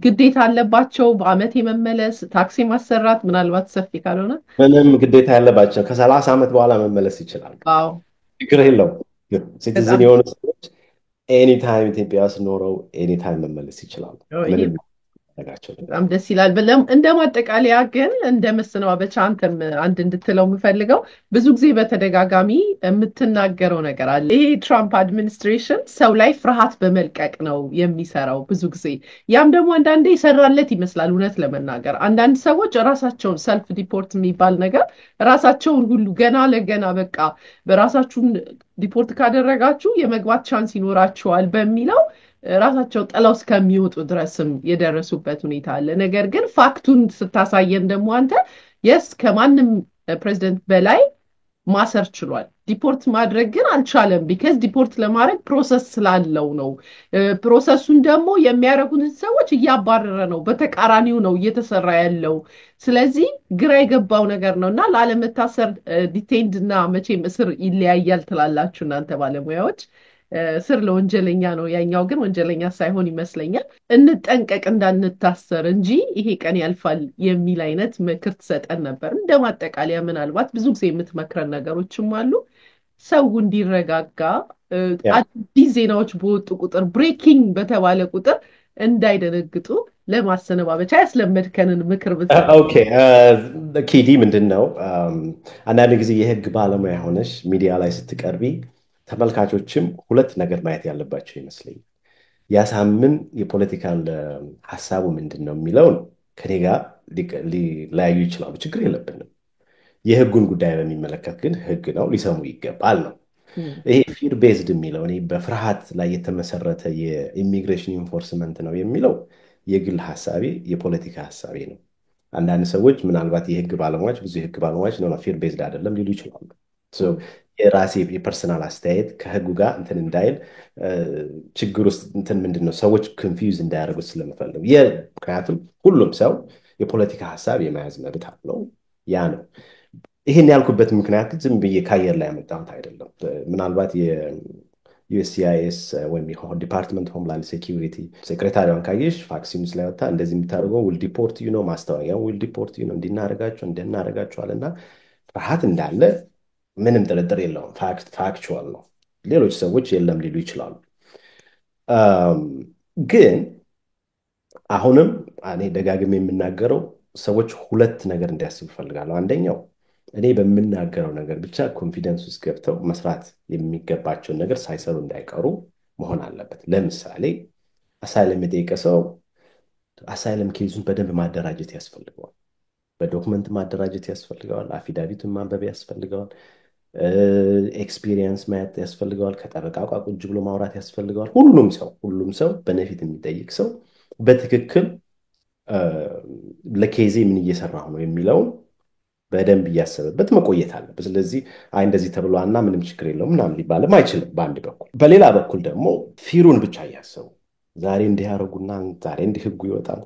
ግዴታ አለባቸው በአመት የመመለስ ታክሲ ማሰራት ምናልባት ሰፊ ካልሆነ ምንም ግዴታ ያለባቸው ከ30 ዓመት በኋላ መመለስ ይችላሉ። ችግር የለው። ሲቲዝን የሆኑ ሰዎች ኤኒታይም ኢትዮጵያ ውስጥ ኖረው ኤኒታይም መመለስ ይችላሉ። በጣም ደስ ይላል። እንደ ማጠቃለያ ግን እንደ መሰነባበቻ አንተም አንድ እንድትለው የምፈልገው ብዙ ጊዜ በተደጋጋሚ የምትናገረው ነገር አለ። ይሄ ትራምፕ አድሚኒስትሬሽን ሰው ላይ ፍርሃት በመልቀቅ ነው የሚሰራው ብዙ ጊዜ። ያም ደግሞ አንዳንዴ ይሰራለት ይመስላል። እውነት ለመናገር አንዳንድ ሰዎች ራሳቸውን ሰልፍ ዲፖርት የሚባል ነገር ራሳቸውን ሁሉ ገና ለገና በቃ በራሳችሁን ዲፖርት ካደረጋችሁ የመግባት ቻንስ ይኖራችኋል በሚለው ራሳቸው ጥለው እስከሚወጡ ድረስም የደረሱበት ሁኔታ አለ። ነገር ግን ፋክቱን ስታሳየን ደግሞ አንተ የስ ከማንም ፕሬዚደንት በላይ ማሰር ችሏል። ዲፖርት ማድረግ ግን አልቻለም። ቢካዝ ዲፖርት ለማድረግ ፕሮሰስ ስላለው ነው። ፕሮሰሱን ደግሞ የሚያደርጉትን ሰዎች እያባረረ ነው። በተቃራኒው ነው እየተሰራ ያለው። ስለዚህ ግራ የገባው ነገር ነው እና ላለመታሰር ዲቴይንድ እና መቼም እስር ይለያያል ትላላችሁ እናንተ ባለሙያዎች። ስር ለወንጀለኛ ነው፣ ያኛው ግን ወንጀለኛ ሳይሆን ይመስለኛል። እንጠንቀቅ እንዳንታሰር እንጂ ይሄ ቀን ያልፋል የሚል አይነት ምክር ትሰጠን ነበር። እንደማጠቃለያ ምናልባት ብዙ ጊዜ የምትመክረን ነገሮችም አሉ። ሰው እንዲረጋጋ አዲስ ዜናዎች በወጡ ቁጥር ብሬኪንግ በተባለ ቁጥር እንዳይደነግጡ ለማሰነባበቻ ያስለመድከንን ምክር ኦኬ ኪዲ ምንድን ነው? አንዳንድ ጊዜ የህግ ባለሙያ ሆነሽ ሚዲያ ላይ ስትቀርቢ ተመልካቾችም ሁለት ነገር ማየት ያለባቸው ይመስለኛል። ያሳምን የፖለቲካል ሀሳቡ ምንድን ነው የሚለውን ከኔ ጋር ሊለያዩ ይችላሉ። ችግር የለብንም። የህጉን ጉዳይ በሚመለከት ግን ህግ ነው፣ ሊሰሙ ይገባል ነው። ይሄ ፊር ቤዝድ የሚለው እኔ በፍርሃት ላይ የተመሰረተ የኢሚግሬሽን ኢንፎርስመንት ነው የሚለው የግል ሐሳቤ የፖለቲካ ሐሳቤ ነው። አንዳንድ ሰዎች ምናልባት የህግ ባለሙያዎች ብዙ የህግ ባለሙያዎች ነው ፌር ቤዝድ አይደለም ሊሉ ይችላሉ። የራሴ የፐርሰናል አስተያየት ከህጉ ጋር እንትን እንዳይል ችግር ውስጥ እንትን ምንድነው ሰዎች ኮንፊውዝ እንዳያደርጉት ስለምፈልግ ምክንያቱም ሁሉም ሰው የፖለቲካ ሐሳብ የመያዝ መብት አለው። ያ ነው። ይሄን ያልኩበት ምክንያት ዝም ብዬ ካየር ላይ ያመጣሁት አይደለም። ምናልባት የዩኤስሲአይኤስ ወይም ዲፓርትመንት ሆምላንድ ሴኪዩሪቲ ሴክሬታሪዋን ካየሽ ፋክስ ኒውስ ላይ ወጣ እንደዚህ የምታደርገው ዊል ዲፖርት ዩ ነው ማስታወቂያው ዊል ዲፖርት ዩ ነው እንድናደርጋቸዋልና ፍርሃት እንዳለ ምንም ጥርጥር የለውም። ፋክቹዋል ነው። ሌሎች ሰዎች የለም ሊሉ ይችላሉ። ግን አሁንም እኔ ደጋግሜ የምናገረው ሰዎች ሁለት ነገር እንዲያስቡ ፈልጋለሁ። አንደኛው እኔ በምናገረው ነገር ብቻ ኮንፊደንስ ውስጥ ገብተው መስራት የሚገባቸውን ነገር ሳይሰሩ እንዳይቀሩ መሆን አለበት። ለምሳሌ አሳይለም የጠየቀ ሰው አሳይለም ኬዙን በደንብ ማደራጀት ያስፈልገዋል። በዶክመንት ማደራጀት ያስፈልገዋል። አፊዳቪቱን ማንበብ ያስፈልገዋል። ኤክስፒሪየንስ ማየት ያስፈልገዋል። ከጠበቃ ጋር ቁጭ ብሎ ማውራት ያስፈልገዋል። ሁሉም ሰው በነፊት የሚጠይቅ ሰው በትክክል ለኬዜ ምን እየሰራሁ ነው የሚለውን በደንብ እያሰበበት መቆየት አለበት። ስለዚህ እንደዚህ ተብሏና ምንም ችግር የለውም ምናምን ሊባልም አይችልም በአንድ በኩል። በሌላ በኩል ደግሞ ፊሩን ብቻ እያሰቡ ዛሬ እንዲህ ያደርጉና ዛሬ እንዲህ ህጉ ይወጣል።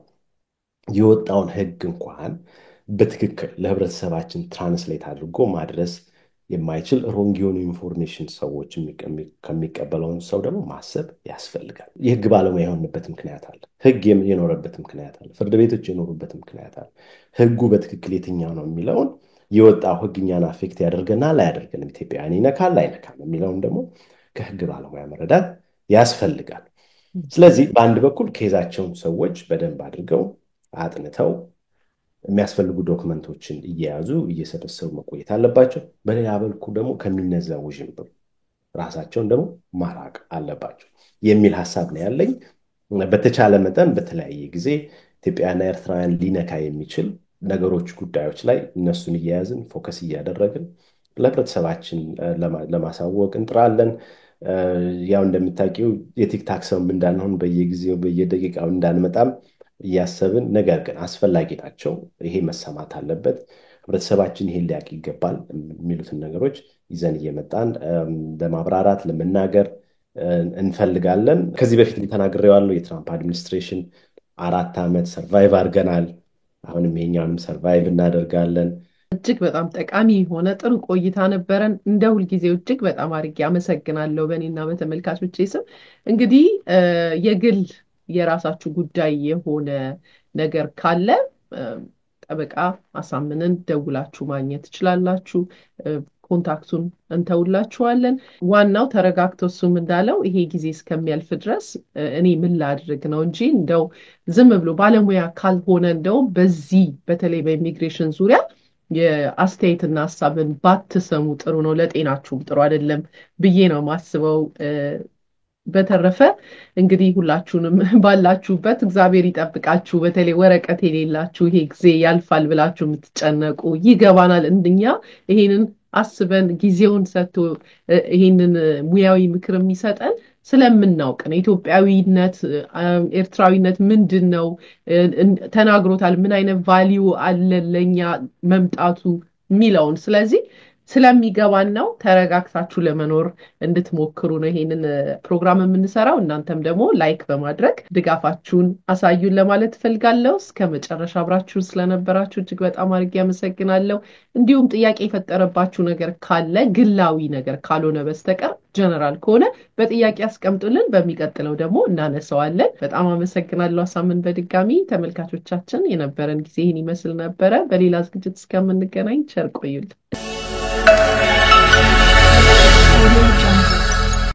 የወጣውን ህግ እንኳን በትክክል ለህብረተሰባችን ትራንስሌት አድርጎ ማድረስ የማይችል ሮንግ የሆኑ ኢንፎርሜሽን ሰዎች ከሚቀበለውን ሰው ደግሞ ማሰብ ያስፈልጋል። የህግ ባለሙያ የሆንበት ምክንያት አለ። ህግ የኖረበት ምክንያት አለ። ፍርድ ቤቶች የኖሩበት ምክንያት አለ። ህጉ በትክክል የትኛው ነው የሚለውን የወጣው ህግ እኛን አፌክት ያደርገናል አያደርገንም፣ ኢትዮጵያውያን ይነካል አይነካም የሚለውን ደግሞ ከህግ ባለሙያ መረዳት ያስፈልጋል። ስለዚህ በአንድ በኩል ኬዛቸውን ሰዎች በደንብ አድርገው አጥንተው የሚያስፈልጉ ዶክመንቶችን እየያዙ እየሰበሰቡ መቆየት አለባቸው። በሌላ በኩል ደግሞ ከሚነዛው ውዥንብር ራሳቸውን ደግሞ ማራቅ አለባቸው የሚል ሐሳብ ነው ያለኝ። በተቻለ መጠን በተለያየ ጊዜ ኢትዮጵያና ኤርትራውያን ሊነካ የሚችል ነገሮች ጉዳዮች ላይ እነሱን እየያዝን ፎከስ እያደረግን ለህብረተሰባችን ለማሳወቅ እንጥራለን። ያው እንደምታውቂው የቲክታክ ሰው እንዳንሆን በየጊዜው በየደቂቃው እንዳንመጣም እያሰብን ነገር ግን አስፈላጊ ናቸው። ይሄ መሰማት አለበት። ህብረተሰባችን ይሄን ሊያውቅ ይገባል የሚሉትን ነገሮች ይዘን እየመጣን ለማብራራት ለመናገር እንፈልጋለን። ከዚህ በፊት ተናግሬዋለሁ። የትራምፕ አድሚኒስትሬሽን 4 ዓመት ሰርቫይቭ አድርገናል። አሁንም ይሄኛውንም ሰርቫይቭ እናደርጋለን። እጅግ በጣም ጠቃሚ የሆነ ጥሩ ቆይታ ነበረን። እንደ ሁልጊዜው እጅግ በጣም አድርጌ አመሰግናለሁ በእኔና በተመልካቾቼ ስም። እንግዲህ የግል የራሳችሁ ጉዳይ የሆነ ነገር ካለ ጠበቃ አሳምነን ደውላችሁ ማግኘት ትችላላችሁ። ኮንታክቱን እንተውላችኋለን። ዋናው ተረጋግቶ እሱም እንዳለው ይሄ ጊዜ እስከሚያልፍ ድረስ እኔ ምን ላድርግ ነው እንጂ እንደው ዝም ብሎ ባለሙያ ካልሆነ እንደው በዚህ በተለይ በኢሚግሬሽን ዙሪያ የአስተያየትና ሐሳብን ባትሰሙ ጥሩ ነው፣ ለጤናችሁም ጥሩ አይደለም ብዬ ነው ማስበው። በተረፈ እንግዲህ ሁላችሁንም ባላችሁበት እግዚአብሔር ይጠብቃችሁ። በተለይ ወረቀት የሌላችሁ ይሄ ጊዜ ያልፋል ብላችሁ የምትጨነቁ ይገባናል። እንደኛ ይሄንን አስበን ጊዜውን ሰጥቶ ይሄንን ሙያዊ ምክር የሚሰጠን ስለምናውቅ ነው። ኢትዮጵያዊነት ኤርትራዊነት ምንድነው ተናግሮታል። ምን አይነት ቫልዩ አለ ለኛ መምጣቱ የሚለውን ስለዚህ ስለሚገባን ነው። ተረጋግታችሁ ለመኖር እንድትሞክሩ ነው ይሄንን ፕሮግራም የምንሰራው። እናንተም ደግሞ ላይክ በማድረግ ድጋፋችሁን አሳዩን ለማለት ፈልጋለሁ። እስከመጨረሻ አብራችሁን ስለነበራችሁ እጅግ በጣም አድርጌ አመሰግናለሁ። እንዲሁም ጥያቄ የፈጠረባችሁ ነገር ካለ ግላዊ ነገር ካልሆነ በስተቀር ጀነራል ከሆነ በጥያቄ አስቀምጡልን። በሚቀጥለው ደግሞ እናነሳዋለን። በጣም አመሰግናለሁ። አሳምን በድጋሚ ተመልካቾቻችን የነበረን ጊዜ ይህን ይመስል ነበረ። በሌላ ዝግጅት እስከምንገናኝ ቸር ቆዩልን።